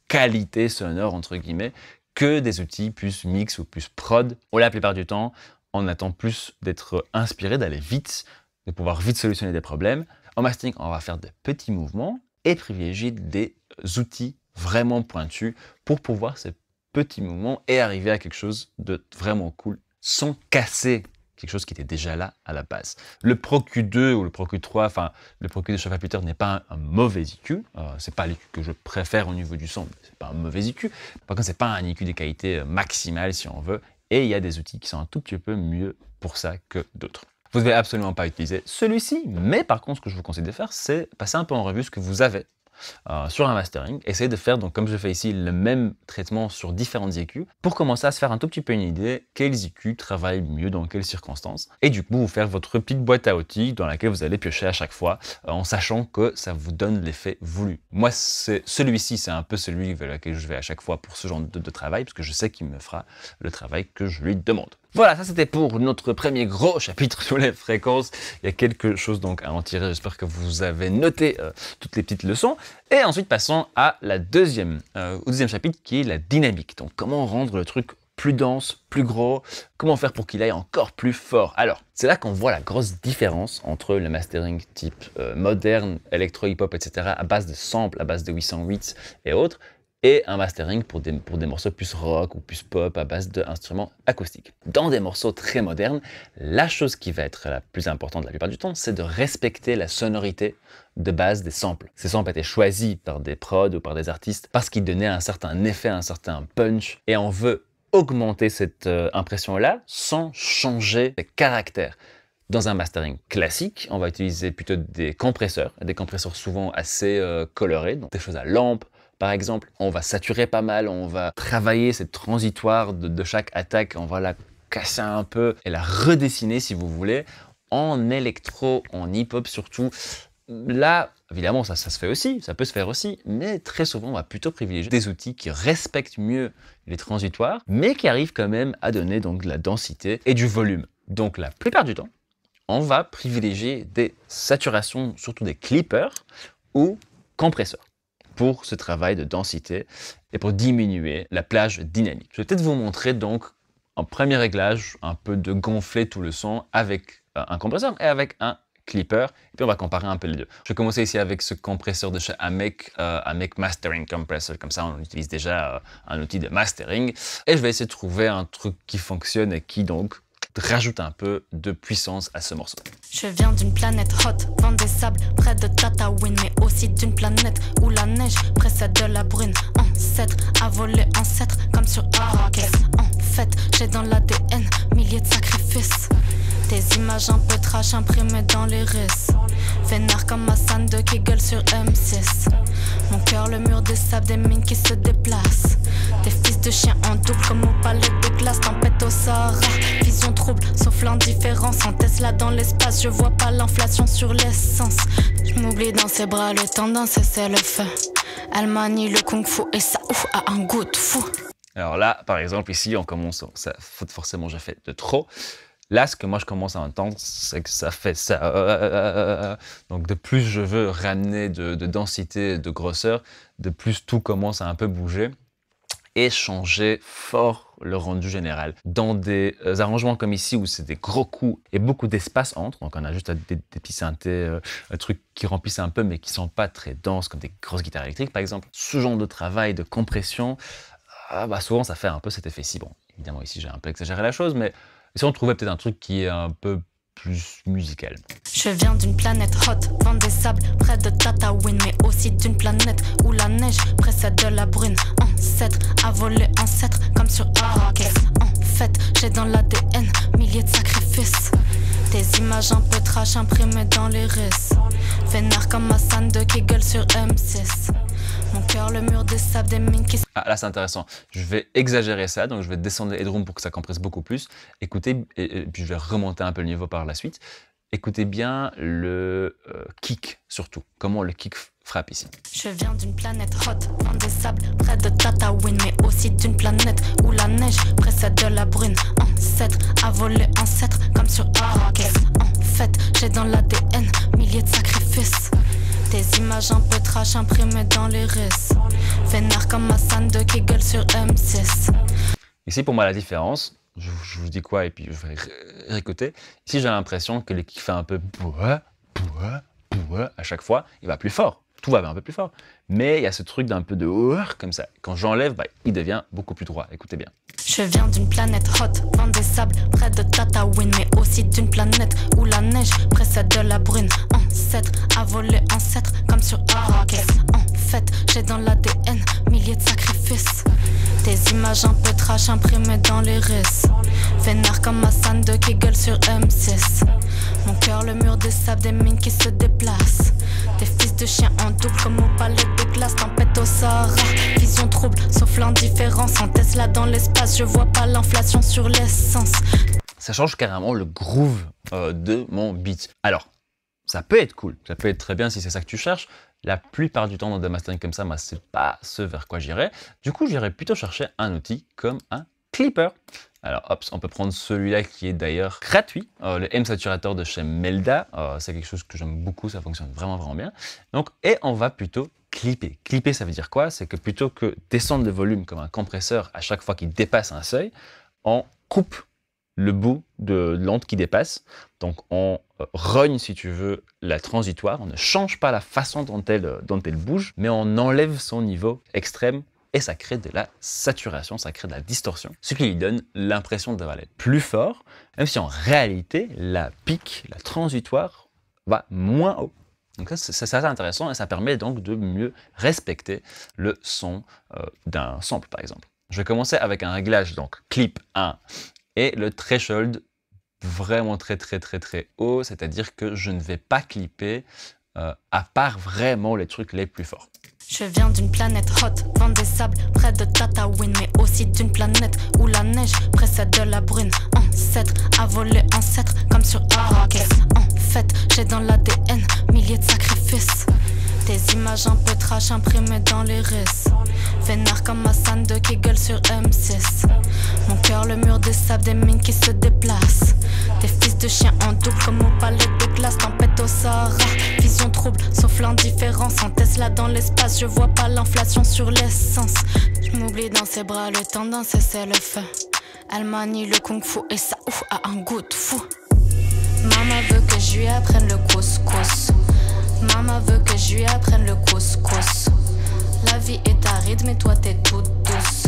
qualité sonore, entre guillemets, que des outils plus mix ou plus prod. Ou la plupart du temps, on attend plus d'être inspiré, d'aller vite, de pouvoir vite solutionner des problèmes. En mastering, on va faire des petits mouvements et privilégier des outils vraiment pointus pour pouvoir ces petits mouvements et arriver à quelque chose de vraiment cool sans casser quelque chose qui était déjà là à la base. Le Pro Q2 ou le Pro Q3, enfin le Pro Q de Chauffeur Peter n'est pas un mauvais EQ, c'est pas l'EQ que je préfère au niveau du son, c'est pas un mauvais EQ. Par contre, c'est pas un EQ de qualité maximale si on veut, et il y a des outils qui sont un tout petit peu mieux pour ça que d'autres. Vous ne devez absolument pas utiliser celui-ci, mais par contre, ce que je vous conseille de faire, c'est passer un peu en revue ce que vous avez sur un mastering, essayez de faire, donc comme je fais ici, le même traitement sur différentes EQ pour commencer à se faire un tout petit peu une idée quels EQ travaillent mieux dans quelles circonstances, et du coup vous faire votre petite boîte à outils dans laquelle vous allez piocher à chaque fois en sachant que ça vous donne l'effet voulu. Moi, celui-ci, c'est un peu celui vers lequel je vais à chaque fois pour ce genre de travail, parce que je sais qu'il me fera le travail que je lui demande. Voilà, ça c'était pour notre premier gros chapitre sur les fréquences. Il y a quelque chose donc à en tirer, j'espère que vous avez noté toutes les petites leçons. Et ensuite passons à au deuxième chapitre qui est la dynamique. Donc comment rendre le truc plus dense, plus gros, comment faire pour qu'il aille encore plus fort. Alors, c'est là qu'on voit la grosse différence entre le mastering type moderne, électro, hip-hop, etc. à base de samples, à base de 808 et autres, et un mastering pour des morceaux plus rock ou plus pop à base d'instruments acoustiques. Dans des morceaux très modernes, la chose qui va être la plus importante la plupart du temps, c'est de respecter la sonorité de base des samples. Ces samples étaient choisis par des prods ou par des artistes parce qu'ils donnaient un certain effet, un certain punch, et on veut augmenter cette impression-là sans changer les caractères. Dans un mastering classique, on va utiliser plutôt des compresseurs souvent assez colorés, donc des choses à lampe, par exemple. On va saturer pas mal, on va travailler cette transitoire de chaque attaque, on va la casser un peu et la redessiner, si vous voulez, en électro, en hip-hop surtout. Là, évidemment, ça se fait aussi, ça peut se faire aussi, mais très souvent, on va plutôt privilégier des outils qui respectent mieux les transitoires, mais qui arrivent quand même à donner donc de la densité et du volume. Donc la plupart du temps, on va privilégier des saturations, surtout des clippers ou compresseurs, pour ce travail de densité et pour diminuer la plage dynamique. Je vais peut-être vous montrer donc en premier réglage un peu de gonfler tout le son avec un compresseur et avec un clipper, et puis on va comparer un peu les deux. Je vais commencer ici avec ce compresseur de chez Amec, Amec Mastering Compressor, comme ça on utilise déjà un outil de mastering, et je vais essayer de trouver un truc qui fonctionne et qui donc rajoute un peu de puissance à ce morceau. Je viens d'une planète hot, vent des sables, près de Tatooine, mais aussi d'une planète où la neige précède de la brune. Ancêtre, à voler ancêtre, comme sur Arrakis. En fait, j'ai dans l'ADN milliers de sacrifices. Des images un peu trash imprimées dans les risques. Vénère comme Hassan de qui gueule sur M6. Mon cœur, le mur des sables, des mines qui se déplacent. Des fils de chiens en double comme au palais de glace. Tempête au Sahara, vision trouble, sauf l'indifférence. En Tesla dans l'espace, je vois pas l'inflation sur l'essence. Je m'oublie dans ses bras, le temps d'un cesser le feu. Elle manie le kung-fu et ça ouf a un goût de fou. Alors là, par exemple, ici, on commence, ça, forcément j'ai fait de trop. Là, ce que moi je commence à entendre, c'est que ça fait ça. Donc de plus je veux ramener de densité, de grosseur, de plus tout commence à un peu bouger et changer fort le rendu général. Dans des arrangements comme ici où c'est des gros coups et beaucoup d'espace entre, donc on a juste des petits synthés, trucs qui remplissent un peu mais qui sont pas très denses comme des grosses guitares électriques par exemple. Ce genre de travail, de compression, souvent ça fait un peu cet effet-ci. Bon, évidemment ici j'ai un peu exagéré la chose, mais si on trouvait peut-être un truc qui est un peu plus musical. Je viens d'une planète hot, vent des sables, près de Tatooine, mais aussi d'une planète où la neige précède de la brune. Ancêtre, à voler ancêtre, comme sur Arrakis. En fait, j'ai dans l'ADN milliers de sacrifices. Des images un peu trash imprimées dans les risques. Vénère comme Hassan de qui gueule sur M6. Mon cœur, le mur des sables, des mines qui... Ah là c'est intéressant, je vais exagérer ça, donc je vais descendre les headrooms pour que ça compresse beaucoup plus. Écoutez, et puis je vais remonter un peu le niveau par la suite. Écoutez bien le kick surtout, comment le kick frappe ici. Je viens d'une planète hot, vent des sables, près de Tatooine, mais aussi d'une planète où la neige précède de la brune. Ancêtre, à voler ancêtre, comme sur Arrakis. En fait, j'ai dans l'ADN milliers de sacrifices. Des images un peu trash imprimées dans les risques. Vénère comme Hassan de qui gueule sur M6. Ici pour moi la différence, je vous dis quoi et puis je vais réécouter. Ici j'ai l'impression que le kick fait un peu à chaque fois, il va plus fort. Tout va un peu plus fort. Mais il y a ce truc d'un peu de comme ça. Quand j'enlève, il devient beaucoup plus droit. Écoutez bien. Je viens d'une planète hot, vent des sables, près de Tatooine, mais aussi d'une planète où la neige précède de la brune. Ancêtre, à voler ancêtre, comme sur Arrakis. En fait, j'ai dans l'ADN milliers de sacrifices. Des images un peu trash imprimées dans les risques. Vénère comme Hassan de qui gueule sur M6. Mon cœur, le mur des sables, des mines qui se déplacent. Des fils de chiens en double comme au palais de glace. Tempête au Sahara, vision trouble, sauf l'indifférence. En Tesla dans l'espace, je vois pas l'inflation sur l'essence. Ça change carrément le groove de mon beat. Alors, ça peut être cool, ça peut être très bien si c'est ça que tu cherches. La plupart du temps dans des mastering comme ça, c'est pas ce vers quoi j'irais. Du coup, j'irais plutôt chercher un outil comme un clipper. Alors, hop, on peut prendre celui-là qui est d'ailleurs gratuit, le M-Saturator de chez Melda. C'est quelque chose que j'aime beaucoup, ça fonctionne vraiment, vraiment bien. Donc, et on va plutôt clipper. Clipper, ça veut dire quoi? C'est que plutôt que descendre le volume comme un compresseur à chaque fois qu'il dépasse un seuil, on coupe le bout de l'onde qui dépasse. Donc, on rogne, si tu veux, la transitoire. On ne change pas la façon dont elle bouge, mais on enlève son niveau extrême et ça crée de la saturation, ça crée de la distorsion, ce qui lui donne l'impression d'avoir l'air plus fort, même si en réalité, la pique, la transitoire, va moins haut. Donc ça, c'est assez intéressant et ça permet donc de mieux respecter le son d'un sample, par exemple. Je vais commencer avec un réglage, donc clip 1, et le threshold vraiment très haut, c'est-à-dire que je ne vais pas clipper à part vraiment les trucs les plus forts. Je viens d'une planète hot, vent des sables, près de Tatooine, mais aussi d'une planète où la neige précède de la brune. Ancêtre, à voler ancêtre, comme sur Arrakis. En fait, j'ai dans l'ADN milliers de sacrifices. Des images un peu trash imprimées dans les risques. Vénère comme Hassan de Kegel sur M6. Mon cœur, le mur des sables, des mines qui se déplacent. Des fils de chiens en double comme au palais de glace. Tempête au Sahara, vision trouble, sauf l'indifférence. En Tesla dans l'espace, je vois pas l'inflation sur l'essence. Je m'oublie dans ses bras, le temps d'un cessez le feu. Elle manie le kung-fu et ça ouf a un goût de fou. Maman veut que je lui apprenne le couscous. Maman veut que je lui apprenne le couscous. La vie est aride mais toi t'es toute douce.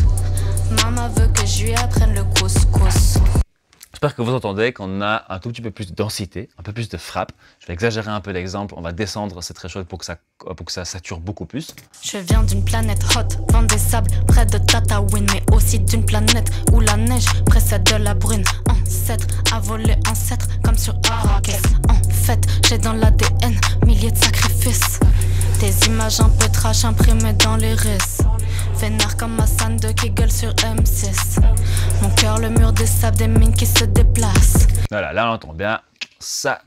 Maman veut que je lui apprenne le couscous. J'espère que vous entendez qu'on a un tout petit peu plus de densité, un peu plus de frappe. Je vais exagérer un peu l'exemple, on va descendre cette threshold pour que ça sature beaucoup plus. Je viens d'une planète hot, vent des sables, près de Tatooine, mais aussi d'une planète où la neige précède de la brune. Ancêtre, à voler ancêtre, comme sur Arrakis. En fait, j'ai dans l'ADN milliers de sacrifices. Des images un peu trash imprimées dans les risques. Vénère comme Hassan de Kegel sur M6. Mon cœur, le mur des sables, des mines qui se déplacent. Voilà, là on entend bien, ça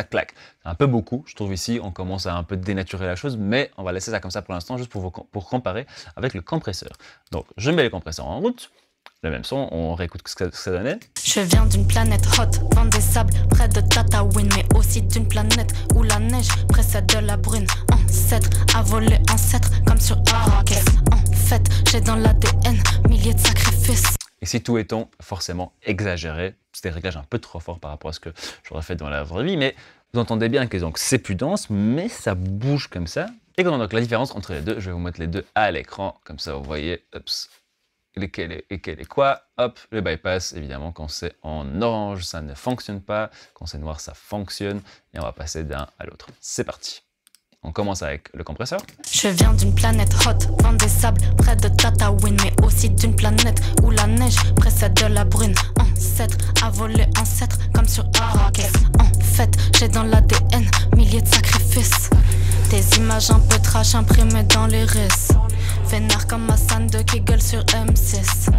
claque. C'est un peu beaucoup, je trouve ici, on commence à un peu dénaturer la chose, mais on va laisser ça comme ça pour l'instant, juste pour comparer avec le compresseur. Donc, je mets le compresseur en route, le même son, on réécoute ce que ça donnait. Je viens d'une planète hot, vent des sables, près de Tatooine, mais aussi d'une planète où la neige précède de la brune. Ancêtre, à voler ancêtre, comme sur Arrakis. En fait, j'ai dans l'ADN milliers de sacrifices. Ici, tout étant forcément exagéré, c'est des réglages un peu trop forts par rapport à ce que j'aurais fait dans la vraie vie, mais vous entendez bien que c'est plus dense, mais ça bouge comme ça. Et qu'on a donc la différence entre les deux, je vais vous mettre les deux à l'écran, comme ça vous voyez, lequel est quoi. Hop, le bypass, évidemment, quand c'est en orange, ça ne fonctionne pas, quand c'est noir, ça fonctionne, et on va passer d'un à l'autre. C'est parti. On commence avec le compresseur. Je viens d'une planète hot, vent des sables, près de Tatooine, mais aussi d'une planète où la neige précède de la brune. Ancêtre, à voler ancêtre, comme sur Arrakis. En fait, j'ai dans l'ADN milliers de sacrifices. Des images un peu trash imprimées dans les risques. Vénère comme Hassan de Kegel sur M6.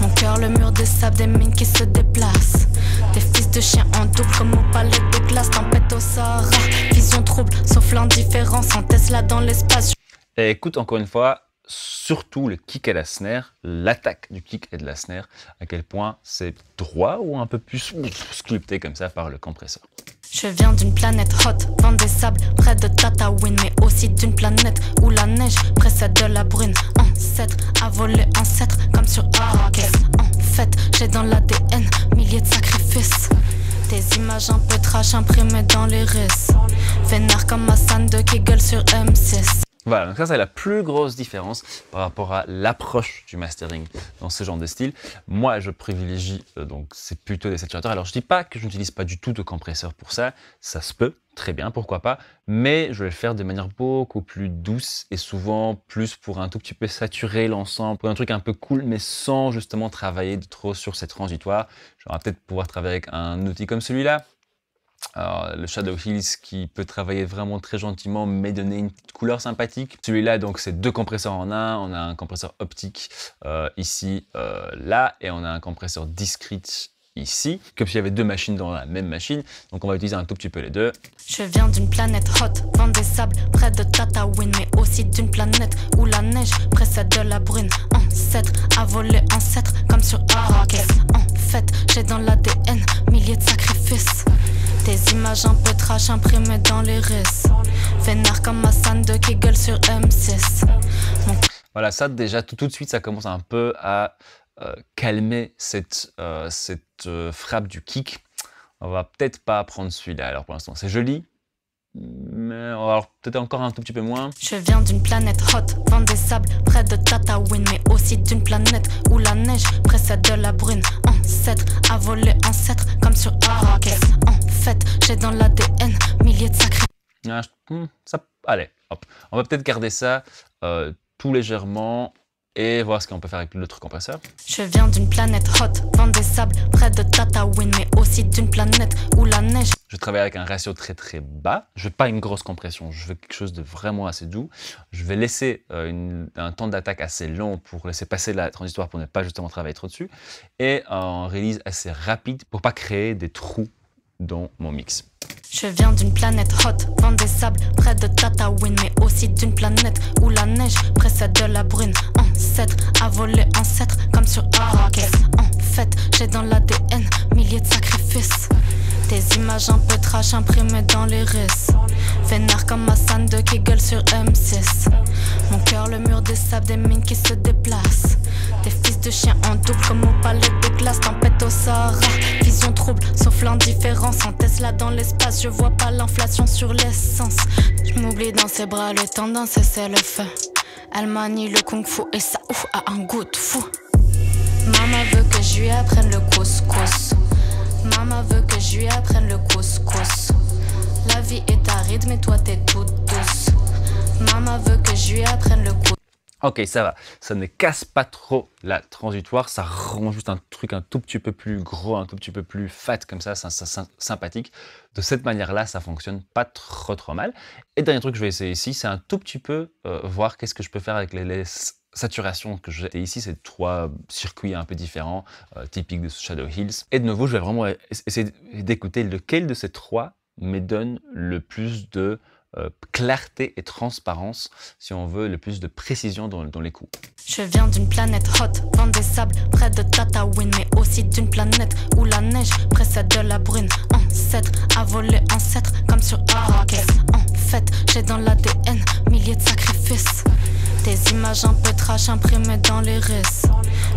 Mon cœur, le mur des sables, des mines qui se déplacent. Des fils de chiens en double comme au palais de glace. Tempête au Sahara, vision trouble, sauf l'indifférence. En Tesla dans l'espace. Et écoute encore une fois, surtout le kick et la snare, l'attaque du kick et de la snare, à quel point c'est droit ou un peu plus sculpté comme ça par le compresseur. Je viens d'une planète hot, vent des sables, près de Tatooine, mais aussi d'une planète où la neige précède de la brune. Ancêtre, à voler ancêtre, comme sur Arrakis. En fait, j'ai dans l'ADN milliers de sacrifices. Des images un peu trash imprimées dans les risques. Vénère comme Hassan de Kegel sur M6. Voilà, donc ça c'est la plus grosse différence par rapport à l'approche du mastering dans ce genre de style. Moi je privilégie, donc c'est plutôt des saturateurs. Alors je dis pas que je n'utilise pas du tout de compresseur pour ça, ça se peut, très bien, pourquoi pas, mais je vais le faire de manière beaucoup plus douce et souvent plus pour un tout petit peu saturer l'ensemble, pour un truc un peu cool, mais sans justement travailler de trop sur ces transitoires. J'aurais peut-être pouvoir travailler avec un outil comme celui-là. Alors, le Shadow Hills qui peut travailler vraiment très gentiment mais donner une petite couleur sympathique. Celui-là donc c'est deux compresseurs en un, on a un compresseur optique ici, là, et on a un compresseur discrete ici, comme s'il y avait deux machines dans la même machine, donc on va utiliser un tout petit peu les deux. Je viens d'une planète hot, vent des sables, près de Tatooine, mais aussi d'une planète où la neige précède de la brune. Ancêtre, à voler ancêtre, comme sur Arrakis. En fait, j'ai dans l'ADN milliers de sacrifices. Des images un peu trash imprimées dans les risques. Vénère comme Hassan de Kegel sur M6. Voilà, ça déjà tout de suite ça commence un peu à calmer cette frappe du kick. On va peut-être pas prendre celui-là alors pour l'instant. C'est joli, Mais alors peut-être encore un tout petit peu moins. Je viens d'une planète hot, vent des sables, près de Tatooine, mais aussi d'une planète où la neige précède de la brune. Ancêtre, à voler ancêtre, comme sur Arrakis. En fait, j'ai dans l'ADN milliers de sacrifices. Ah, allez, hop. On va peut-être garder ça tout légèrement et voir ce qu'on peut faire avec l'autre compresseur. Je viens d'une planète hot, vent des sables, près de Tatooine, mais aussi d'une planète où la neige. Je travaille avec un ratio très très bas. Je veux pas une grosse compression, je veux quelque chose de vraiment assez doux. Je vais laisser un temps d'attaque assez long pour laisser passer la transistor pour ne pas justement travailler trop dessus. Et un release assez rapide pour pas créer des trous dans mon mix. Je viens d'une planète hot, vent des sables, près de Tatooine, mais aussi d'une planète où la neige précède de la brune. Ancêtre, à voler ancêtre, comme sur Arrakis. En fait, j'ai dans l'ADN milliers de sacrifices. Des images un peu trash imprimées dans les risques. Vénère comme Hassan de qui gueule sur M6. Mon cœur, le mur des sables, des mines qui se déplacent. Des fils de chiens en double comme au palais de glace. Tempête au Sahara, vision trouble, sauf l'indifférence. En Tesla dans l'espace, je vois pas l'inflation sur l'essence. Je m'oublie dans ses bras, le temps d'un cesser le feu. Elle manie le kung-fu et ça ouf a un goût de fou. Maman veut que je lui apprenne le couscous. Maman veut que je lui apprenne le couscous. La vie est aride mais toi t'es toute douce. Maman veut que je lui apprenne le couscous. Ok, ça va. Ça ne casse pas trop la transitoire. Ça rend juste un truc un tout petit peu plus gros, un tout petit peu plus fat comme ça, sympathique. De cette manière-là, ça fonctionne pas trop mal. Et dernier truc que je vais essayer ici, c'est un tout petit peu voir qu'est-ce que je peux faire avec les saturations que j'ai ici. C'est 3 circuits un peu différents, typiques de Shadow Hills. Et de nouveau, je vais vraiment essayer d'écouter lequel de ces 3 me donne le plus de clarté et transparence, si on veut, le plus de précision dans les coups. Je viens d'une planète hot, vent des sables, près de Tatooine, mais aussi d'une planète où la neige précède de la brune. Ancêtre, à voler ancêtre, comme sur Arrakis. En fait, j'ai dans l'ADN milliers de sacrifices. Des images un peu trash imprimées dans les risques.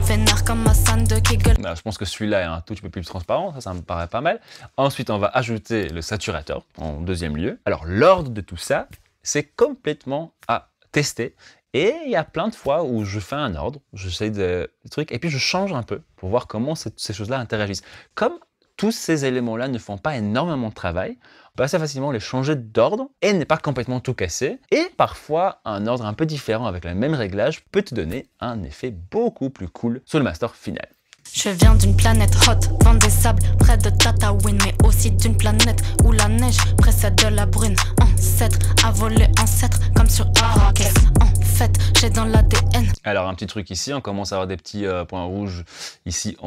Vénère comme Hassan de qui gueule. Je pense que celui-là est un tout petit peu plus transparent, ça me paraît pas mal. Ensuite, on va ajouter le saturateur en deuxième lieu. Alors, l'ordre de tout ça, c'est complètement à tester. Et il y a plein de fois où je fais un ordre, j'essaie des trucs, et puis je change un peu pour voir comment ces choses-là interagissent. Comme tous ces éléments-là ne font pas énormément de travail, on peut assez facilement les changer d'ordre et ne pas complètement tout casser. Et parfois, un ordre un peu différent avec le même réglage peut te donner un effet beaucoup plus cool sur le master final. Je viens d'une planète hot, vent des sables, près de Tatooine, mais aussi d'une planète où la neige précède de la brune. Ancêtre, à voler ancêtre, comme sur Arrakis. En fait, j'ai dans l'ADN. Alors un petit truc ici, on commence à avoir des petits points rouges ici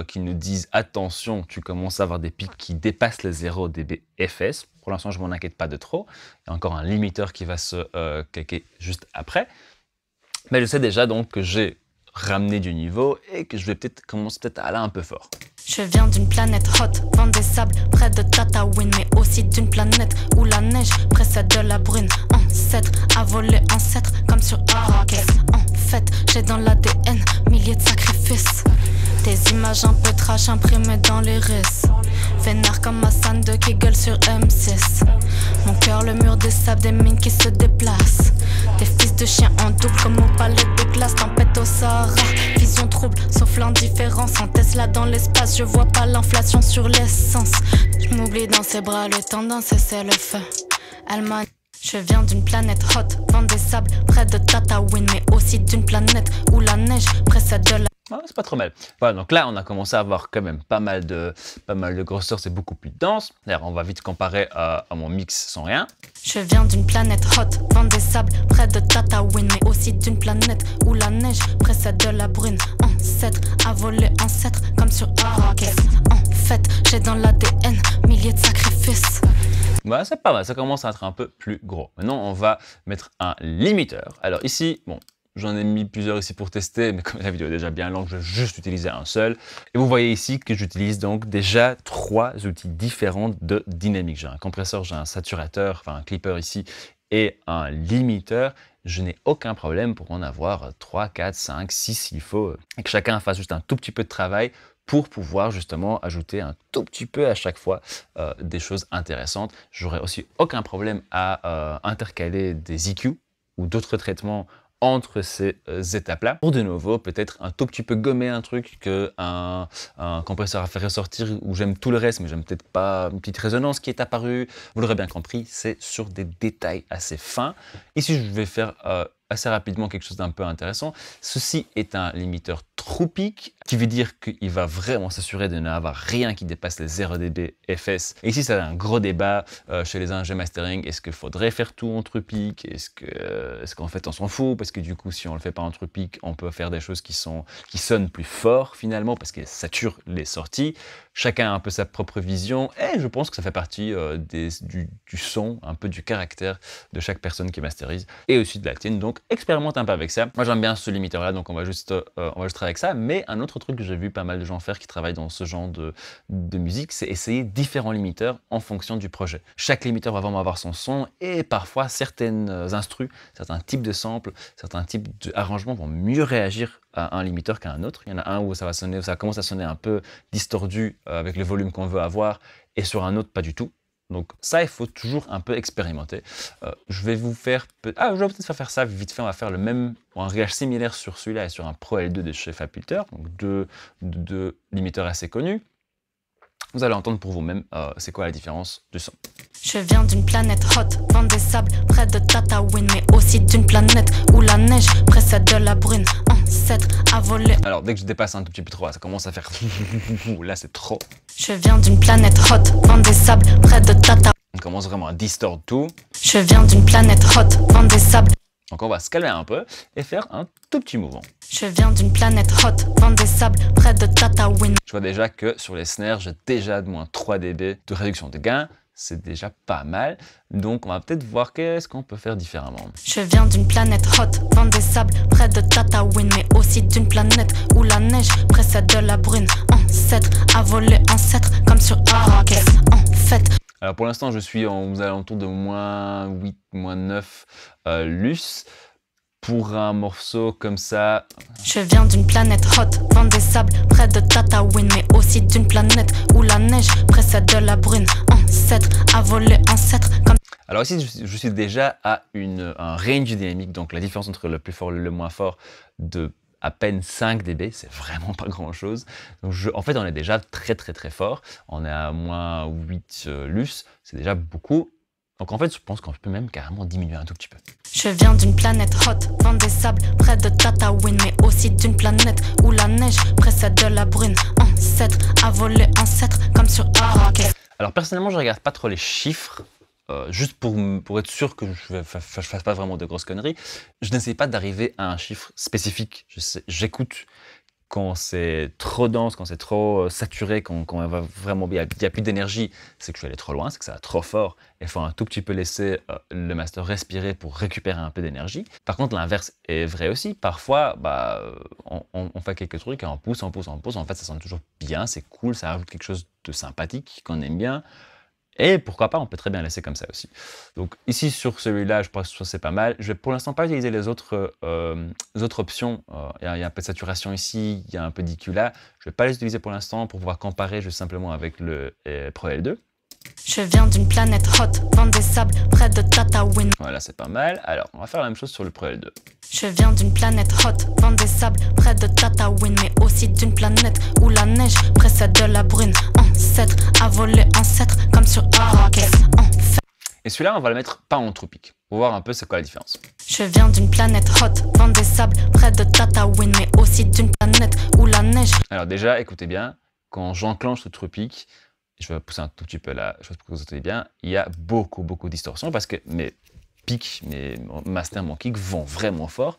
qui nous disent attention, tu commences à avoir des pics qui dépassent les 0 dBFS. Pour l'instant, je ne m'en inquiète pas de trop. Il y a encore un limiteur qui va se cliquer juste après. Mais je sais déjà donc que j'ai ramené du niveau et que je vais commencer à aller un peu fort. Je viens d'une planète hot, vent des sables, près de Tatooine, mais aussi d'une planète où la neige précède de la brune. Ancêtre, à voler ancêtre, comme sur Arrakis. En fait, j'ai dans l'ADN milliers de sacrifices. Des images un peu trash imprimées dans les risques. Vénère comme Hassan de qui gueule sur M6. Mon cœur, le mur des sables, des mines qui se déplacent. Des fils de chiens en double comme au palais de glace. Tempête au Sahara, vision trouble, sauf l'indifférence. En Tesla dans l'espace, je vois pas l'inflation sur l'essence. Je m'oublie dans ses bras, le temps d'un cesser le feu. Elle m'a... Je viens d'une planète hot, vent des sables, près de Tatooine, mais aussi d'une planète où la neige précède de la... Ah, c'est pas trop mal. Voilà, donc là, on a commencé à avoir quand même pas mal de grosseur, c'est beaucoup plus dense. D'ailleurs, on va vite comparer à mon mix sans rien. Je viens d'une planète hot, vent des sables, près de Tatooine, mais aussi d'une planète où la neige précède de la brune. Ancêtre, à voler ancêtre, comme sur Arrakis. En fait, j'ai dans l'ADN milliers de sacrifices. Voilà, c'est pas mal, ça commence à être un peu plus gros. Maintenant, on va mettre un limiteur. Alors ici, bon, j'en ai mis plusieurs ici pour tester, mais comme la vidéo est déjà bien longue, je vais juste utiliser un seul. Et vous voyez ici que j'utilise donc déjà 3 outils différents de dynamique. J'ai un compresseur, j'ai un saturateur, enfin un clipper ici, et un limiteur. Je n'ai aucun problème pour en avoir 3, 4, 5, 6 s'il faut, et que chacun fasse juste un tout petit peu de travail. pour pouvoir justement ajouter un tout petit peu à chaque fois des choses intéressantes. J'aurais aussi aucun problème à intercaler des EQ ou d'autres traitements entre ces étapes-là, pour de nouveau peut-être un tout petit peu gommer un truc qu'un compresseur a fait ressortir où j'aime tout le reste, mais j'aime peut-être pas une petite résonance qui est apparue. Vous l'aurez bien compris, c'est sur des détails assez fins. Ici, je vais faire assez rapidement quelque chose d'un peu intéressant. Ceci est un limiteur true peak, qui veut dire qu'il va vraiment s'assurer de n'avoir rien qui dépasse les 0 dB FS. Et ici, c'est un gros débat chez les ingé mastering. Est-ce qu'il faudrait faire tout en true peak? Est-ce qu'en fait, on s'en fout? Parce que du coup, si on le fait pas en true peak, on peut faire des choses qui sonnent plus fort finalement, parce qu'elles saturent les sorties. Chacun a un peu sa propre vision, et je pense que ça fait partie du son, un peu du caractère de chaque personne qui masterise, et aussi de la tienne. Donc, expérimente un peu avec ça. Moi, j'aime bien ce limiteur-là, donc on va juste travailler avec ça. Mais un autre truc que j'ai vu pas mal de gens faire qui travaillent dans ce genre de musique, c'est essayer différents limiteurs en fonction du projet. Chaque limiteur va vraiment avoir son son, et parfois, certaines instrus, certains types de samples, certains types d'arrangements vont mieux réagir à un limiteur qu'à un autre. Il y en a un où ça commence à sonner un peu distordu avec le volume qu'on veut avoir, et sur un autre, pas du tout. Donc ça, il faut toujours un peu expérimenter. Je vais vous faire... je vais peut-être faire ça vite fait. On va faire le même, un réglage similaire sur celui-là et sur un Pro L2 de chez Fabfilter. Donc deux limiteurs assez connus. Vous allez entendre pour vous-même c'est quoi la différence du son. Je viens d'une planète hot, vent des sables, près de Tatooine, mais aussi d'une planète où la neige précède de la brune, ancêtre à voler. Alors dès que je dépasse un tout petit peu trop, ça commence à faire... Là c'est trop. Je viens d'une planète hot, vent des sables, près de Tatooine. On commence vraiment à distordre tout. Je viens d'une planète hot, vent des sables. Donc on va se calmer un peu et faire un tout petit mouvement. Je viens d'une planète hot, vent des sables, près de Tatooine. Je vois déjà que sur les snares, j'ai déjà de moins 3 dB de réduction de gain. C'est déjà pas mal. Donc on va peut-être voir qu'est-ce qu'on peut faire différemment. Je viens d'une planète hot, vent des sables, près de Tatooine, mais aussi d'une planète où la neige précède de la brune, ancêtre à voler, ancêtre comme sur Arrakis, en fait. Alors pour l'instant, je suis aux alentours de moins 8, moins 9 lus. Pour un morceau comme ça... Je viens d'une planète hot, vent des sables, près de Tatooine, mais aussi d'une planète où la neige précède de la brune, ancêtre à voler, ancêtre comme... Alors ici, je suis déjà à un range dynamique, donc la différence entre le plus fort et le moins fort de à peine 5 dB, c'est vraiment pas grand chose. Donc en fait, on est déjà très fort. On est à moins 8 lus, c'est déjà beaucoup. Donc en fait, je pense qu'on peut même carrément diminuer un tout petit peu. Je viens d'une planète hot, vent des sables, près de Tatooine, mais aussi d'une planète où la neige précède de la brune, ancêtre à voler, ancêtre comme sur Arrakis. Alors personnellement, je regarde pas trop les chiffres, juste pour être sûr que je fasse pas vraiment de grosses conneries. Je n'essaie pas d'arriver à un chiffre spécifique. J'écoute quand c'est trop dense, quand c'est trop saturé, quand il n'y a plus d'énergie, c'est que je suis allé trop loin, c'est que ça va trop fort. Il faut un tout petit peu laisser le master respirer pour récupérer un peu d'énergie. Par contre, l'inverse est vrai aussi. Parfois, on fait quelques trucs et on pousse. En fait, ça sonne toujours bien, c'est cool, ça ajoute quelque chose de sympathique, qu'on aime bien. Et pourquoi pas, on peut très bien laisser comme ça aussi. Donc ici, sur celui-là, je pense que c'est pas mal. Je vais pour l'instant pas utiliser les autres options. Il y a un peu de saturation ici, il y a un peu d'EQ là. Je vais pas les utiliser pour l'instant pour pouvoir comparer juste simplement avec le Pro L2. Je viens d'une planète hot, vent des sables, près de Tatooine. Voilà, c'est pas mal. Alors, on va faire la même chose sur le Pro L2. Je viens d'une planète hot, vent des sables, près de Tatooine, mais aussi d'une planète où la neige précède de la brune, ancêtre à voler, ancêtre comme sur Arrakis, en fait. Et celui-là, on va le mettre pas en tropique, pour voir un peu c'est quoi la différence. Je viens d'une planète hot, vent des sables, près de Tatooine, mais aussi d'une planète où la neige... Alors déjà, écoutez bien, quand j'enclenche ce tropique, je vais pousser un tout petit peu la chose pour que vous entendez bien, il y a beaucoup de distorsion parce que mes pics, mes master, mon kick vont vraiment fort.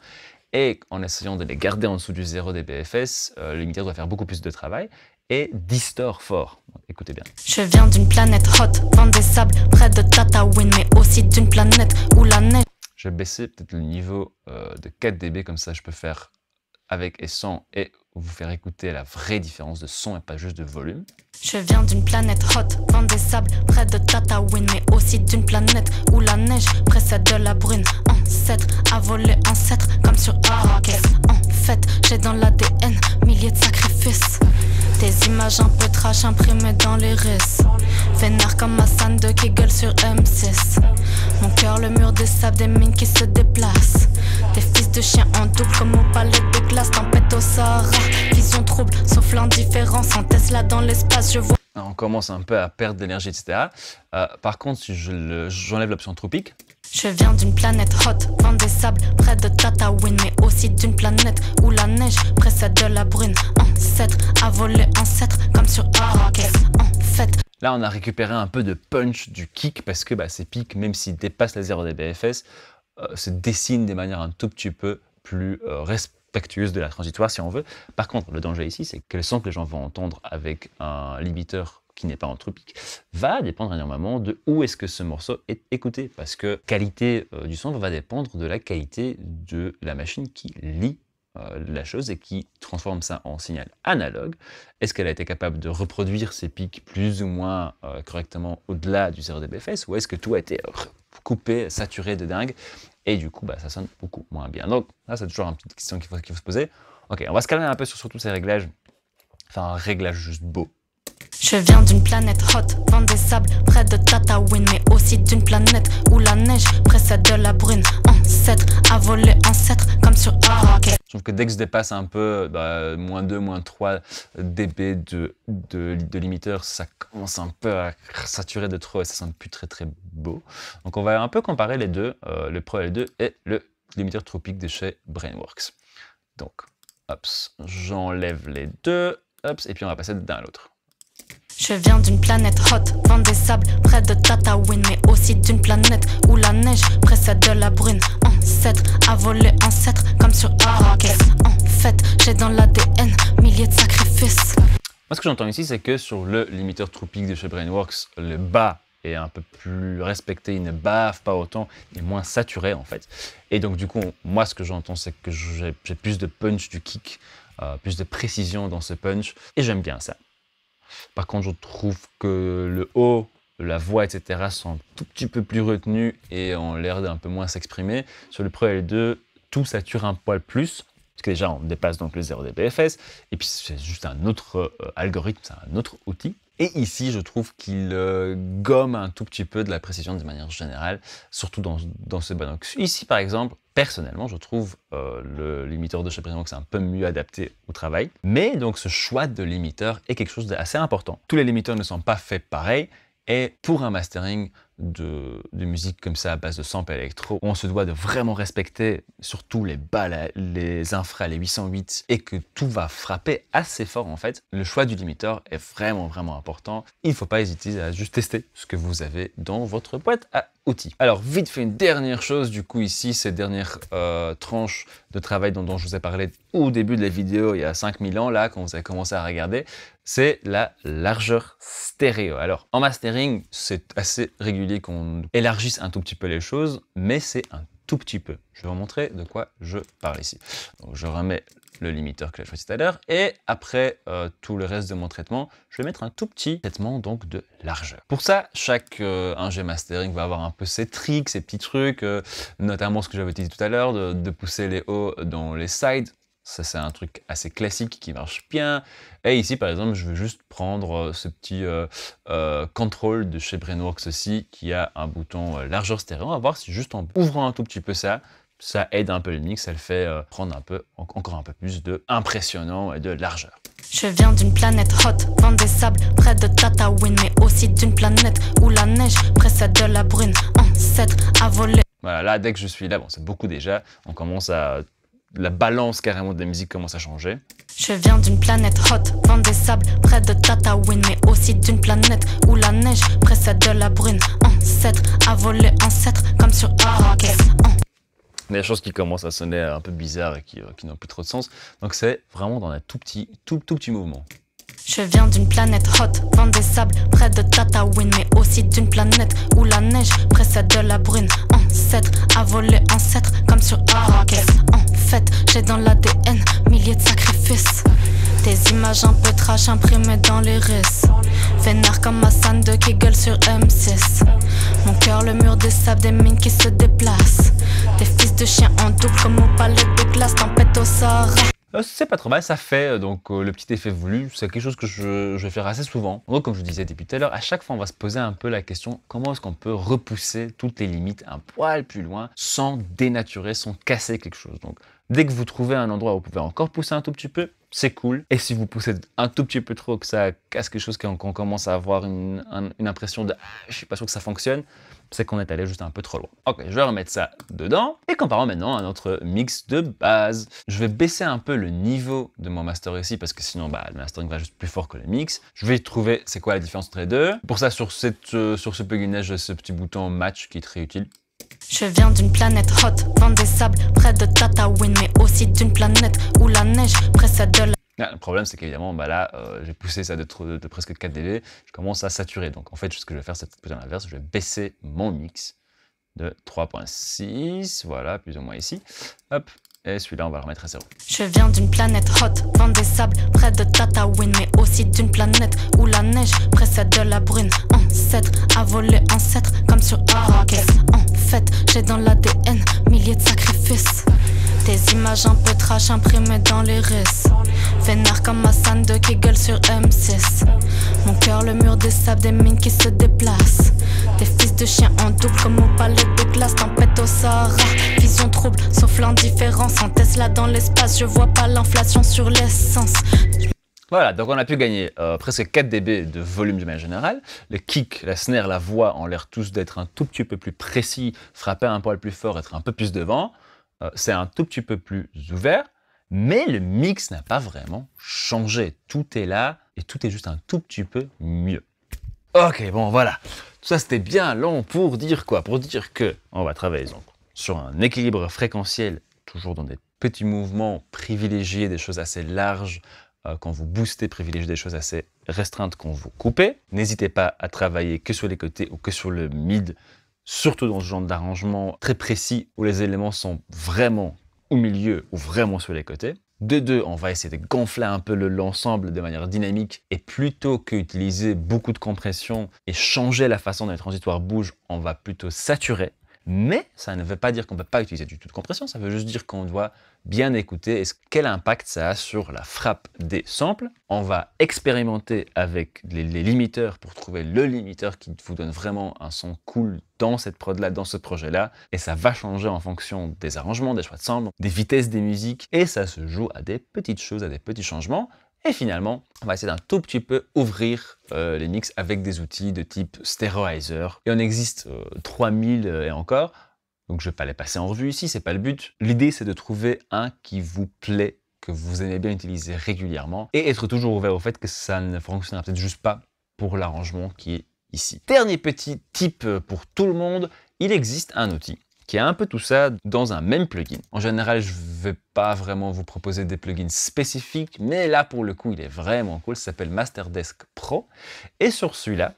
Et en essayant de les garder en dessous du 0 dBFS, le limitateur doit faire beaucoup plus de travail et distord fort. Donc, écoutez bien. Je viens d'une planète hot, vent des sables, près de Tatooine, mais aussi d'une planète où la neige... Je vais baisser peut-être le niveau de 4 dB, comme ça je peux faire avec et sans et vous faire écouter la vraie différence de son et pas juste de volume. Je viens d'une planète hot, vent des sables, près de Tatooine, mais aussi d'une planète où la neige précède de la brune, ancêtre à voler, ancêtre comme sur Arrakis. En fait, j'ai dans l'ADN milliers de sacrifices. Tes images un peu trash imprimées dans les risses. Vénère comme Hassan de qui gueule sur M6. Mon cœur, le mur des sables, des mines qui se déplacent. Des fils de chiens en double comme au palais de glace. Tempête au Sahara, vision trouble, sauf l'indifférence. En Tesla dans l'espace, je vois. On commence un peu à perdre d'énergie, etc. Par contre, si j'enlève l'option tropique, je viens d'une planète hot, vent des sables, près de Tatooine, mais aussi d'une planète où la neige précède de la brune. Ancêtre, à voler ancêtre, comme sur Arrakis. En fait, là, on a récupéré un peu de punch du kick parce que ces pics, même s'ils dépassent les 0 dBFS, se dessinent de manière un tout petit peu plus respectueuse de la transitoire, si on veut. Par contre, le danger ici, c'est que le son que les gens vont entendre avec un limiteur qui n'est pas en tropique va dépendre énormément de où est-ce que ce morceau est écouté. Parce que la qualité du son va dépendre de la qualité de la machine qui lit la chose et qui transforme ça en signal analogue. Est-ce qu'elle a été capable de reproduire ces pics plus ou moins correctement au-delà du 0 dBFS, ou est-ce que tout a été coupé, saturé de dingue, et du coup ça sonne beaucoup moins bien. Donc là, c'est toujours une petite question qu'il faut se poser. Ok, on va se calmer un peu sur tous ces réglages, enfin un réglage juste beau. Je viens d'une planète hot, vent des sables, près de Tatooine, mais aussi d'une planète où la neige précède de la brune. Ancêtre, à voler ancêtre, comme sur Arrakis. Je trouve que dès que je dépasse un peu moins 2, moins 3 dB de limiteur, ça commence un peu à saturer de trop et ça sonne plus très très beau. Donc on va un peu comparer les deux, le Pro L2 et le limiteur tropique de chez Brainworks. Donc, hop, j'enlève les deux, hop, et puis on va passer d'un à l'autre. Je viens d'une planète hot, vent des sables, près de Tatooine, mais aussi d'une planète où la neige précède de la brune. Ancêtre, à voler ancêtre, comme sur Arrakis. En fait, j'ai dans l'ADN milliers de sacrifices. Moi, ce que j'entends ici, c'est que sur le limiteur tropique de chez Brainworks, le bas est un peu plus respecté, il ne bave pas autant, il est moins saturé en fait. Et donc du coup, moi, ce que j'entends, c'est que j'ai plus de punch du kick, plus de précision dans ce punch, et j'aime bien ça. Par contre, je trouve que le haut, la voix, etc. sont un tout petit peu plus retenus et ont l'air d'un peu moins s'exprimer. Sur le Pro L2, tout sature un poil plus, parce que déjà, on dépasse donc le 0 dBFS, et puis c'est juste un autre algorithme, c'est un autre outil. Et ici, je trouve qu'il gomme un tout petit peu de la précision de manière générale, surtout dans ce bas. Donc ici, par exemple, personnellement, je trouve le limiteur de chez Brainworks un peu mieux adapté au travail. Mais donc ce choix de limiteur est quelque chose d'assez important. Tous les limiteurs ne sont pas faits pareil. Et pour un mastering de musique comme ça à base de samples électro, on se doit de vraiment respecter surtout les bas, les infras, les 808 et que tout va frapper assez fort en fait. Le choix du limiteur est vraiment important. Il ne faut pas hésiter à juste tester ce que vous avez dans votre boîte à outils. Alors vite fait une dernière chose du coup ici, ces dernières tranches de travail dont je vous ai parlé au début de la vidéo il y a 5000 ans là quand vous avez commencé à regarder, c'est la largeur stéréo. Alors en mastering, c'est assez régulier qu'on élargisse un tout petit peu les choses, mais c'est un tout petit peu. Je vais vous montrer de quoi je parle ici. Donc, je remets le limiteur que j'ai choisi tout à l'heure et après tout le reste de mon traitement, je vais mettre un tout petit traitement donc de largeur. Pour ça, chaque ingé mastering va avoir un peu ses tricks, ses petits trucs, notamment ce que j'avais dit tout à l'heure, de pousser les hauts dans les sides. Ça, c'est un truc assez classique qui marche bien. Et ici, par exemple, je vais juste prendre ce petit control de chez Brainworks aussi, qui a un bouton largeur stéréo. On va voir si juste en ouvrant un tout petit peu ça aide un peu le mix, ça le fait prendre encore un peu plus de impressionnant et de largeur. Je viens d'une planète hot, vent des sables, près de Tatooine, mais aussi d'une planète où la neige précède de la brune. Ancêtre, à voler. Voilà, là, dès que je suis là, bon, c'est beaucoup déjà. On commence à... La balance carrément de la musique commence à changer. Je viens d'une planète hot, vent des sables, près de Tatooine, mais aussi d'une planète où la neige précède de la brune. Ancêtre, à voler ancêtre, comme sur Arrakis. Des choses qui commencent à sonner un peu bizarres et qui n'ont plus trop de sens. Donc c'est vraiment dans un tout petit mouvement. Je viens d'une planète hot, vent des sables, près de Tatooine, mais aussi d'une planète où la neige précède de la brune. Ancêtre, à voler ancêtre, comme sur Arrakis. En fait, j'ai dans l'ADN milliers de sacrifices. Des images un peu trash imprimées dans les risses. Vénère comme Hassan de qui gueule sur M6. Mon cœur, le mur des sables, des mines qui se déplacent. Des fils de chiens en double comme au palais de glace, tempête au Sahara. c'est pas trop mal, ça fait donc le petit effet voulu, c'est quelque chose que je vais faire assez souvent. Donc comme je vous disais depuis tout à l'heure, à chaque fois on va se poser un peu la question, comment est-ce qu'on peut repousser toutes les limites un poil plus loin sans dénaturer, sans casser quelque chose. Donc dès que vous trouvez un endroit où vous pouvez encore pousser un tout petit peu, c'est cool. Et si vous poussez un tout petit peu trop, que ça casse quelque chose, qu'on commence à avoir une impression de « je suis pas sûr que ça fonctionne », c'est qu'on est allé juste un peu trop loin. Ok, je vais remettre ça dedans. Et comparons maintenant à notre mix de base. Je vais baisser un peu le niveau de mon master ici, parce que sinon, le mastering va juste plus fort que le mix. Je vais trouver c'est quoi la différence entre les deux. Pour ça, sur ce plugin-là, j'ai ce petit bouton Match qui est très utile. Je viens d'une planète hot, vent des sables, près de Tatooine, mais aussi d'une planète où la neige précède de la... Le problème, c'est qu'évidemment, là, j'ai poussé ça de presque 4 dB, je commence à saturer. Donc, en fait, ce que je vais faire, c'est plutôt l'inverse. Je vais baisser mon mix de 3.6, voilà, plus ou moins ici. Hop, et celui-là, on va le remettre à 0. Je viens d'une planète hot, vent des sables, près de Tatooine, mais aussi d'une planète où la neige précède de la brune. Ancêtre, à voler ancêtre, comme sur Arrakis. En fait, j'ai dans l'ADN milliers de sacrifices. Des images un peu trash imprimées dans les risques. Vénère comme Hassan de qui gueule sur M6. Mon cœur, le mur des sables, des mines qui se déplacent. Des fils de chiens en double comme au palais de glace. Tempête au Sahara, vision trouble, sauf l'indifférence. En Tesla dans l'espace, je vois pas l'inflation sur l'essence. Voilà, donc on a pu gagner presque 4 dB de volume de manière générale. Le kick, la snare, la voix ont l'air tous d'être un tout petit peu plus précis, frapper un poil plus fort, être un peu plus devant. C'est un tout petit peu plus ouvert, mais le mix n'a pas vraiment changé. Tout est là et tout est juste un tout petit peu mieux. Ok, bon voilà. Tout ça c'était bien long pour dire quoi? Pour dire que on va travailler donc sur un équilibre fréquentiel, toujours dans des petits mouvements, privilégier des choses assez larges. Quand vous boostez, privilégiez des choses assez restreintes quand vous coupez. N'hésitez pas à travailler que sur les côtés ou que sur le mid, surtout dans ce genre d'arrangement très précis où les éléments sont vraiment au milieu ou vraiment sur les côtés. De deux, on va essayer de gonfler un peu l'ensemble de manière dynamique et plutôt qu'utiliser beaucoup de compression et changer la façon dont les transitoires bougent, on va plutôt saturer. Mais ça ne veut pas dire qu'on ne peut pas utiliser du tout de compression, ça veut juste dire qu'on doit bien écouter quel impact ça a sur la frappe des samples. On va expérimenter avec les limiteurs pour trouver le limiteur qui vous donne vraiment un son cool dans cette prod-là, dans ce projet-là. Et ça va changer en fonction des arrangements, des choix de samples, des vitesses des musiques. Et ça se joue à des petites choses, à des petits changements. Et finalement, on va essayer d'un tout petit peu ouvrir les mix avec des outils de type Stereoizer. Et on existe 3000 et encore, donc je ne vais pas les passer en revue ici, c'est pas le but. L'idée, c'est de trouver un qui vous plaît, que vous aimez bien utiliser régulièrement, et être toujours ouvert au fait que ça ne fonctionnera peut-être juste pas pour l'arrangement qui est ici. Dernier petit tip pour tout le monde, il existe un outil qui a un peu tout ça dans un même plugin. En général, je ne vais pas vraiment vous proposer des plugins spécifiques, mais là, pour le coup, il est vraiment cool. Ça s'appelle Masterdesk Pro. Et sur celui-là,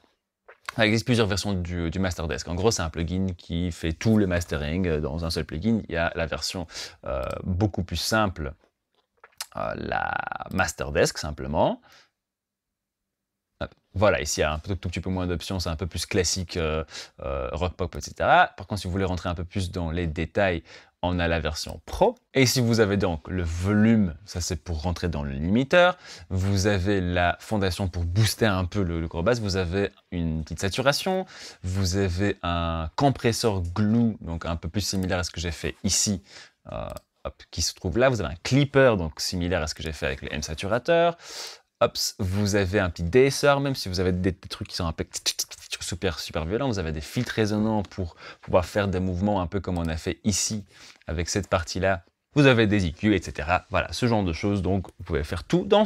il existe plusieurs versions du Masterdesk. En gros, c'est un plugin qui fait tout le mastering dans un seul plugin. Il y a la version beaucoup plus simple, la Masterdesk, simplement. Voilà, ici il y a un tout petit peu moins d'options, c'est un peu plus classique, rock pop, etc. Par contre, si vous voulez rentrer un peu plus dans les détails, on a la version Pro. Et si vous avez donc le volume, ça c'est pour rentrer dans le limiteur, vous avez la fondation pour booster un peu le corps basse, vous avez une petite saturation, vous avez un compresseur glue, donc un peu plus similaire à ce que j'ai fait ici, qui se trouve là, vous avez un clipper, donc similaire à ce que j'ai fait avec le M-saturateur. Hop, vous avez un petit DSR, même si vous avez des trucs qui sont un peu super violents, vous avez des filtres résonants pour pouvoir faire des mouvements un peu comme on a fait ici avec cette partie-là. Vous avez des EQ, etc. Voilà, ce genre de choses. Donc, vous pouvez faire tout dans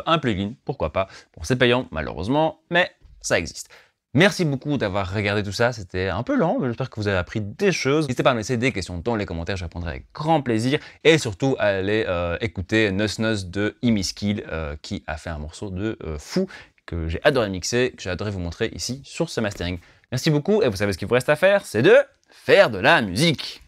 un plugin, pourquoi pas. Bon, c'est payant, malheureusement, mais ça existe. Merci beaucoup d'avoir regardé tout ça, c'était un peu lent, mais j'espère que vous avez appris des choses. N'hésitez pas à me laisser des questions dans les commentaires, je répondrai avec grand plaisir. Et surtout, à aller écouter Nuss Nuss de Imiskill, qui a fait un morceau de fou, que j'ai adoré mixer, que j'ai adoré vous montrer ici sur ce mastering. Merci beaucoup, et vous savez ce qu'il vous reste à faire, c'est de faire de la musique.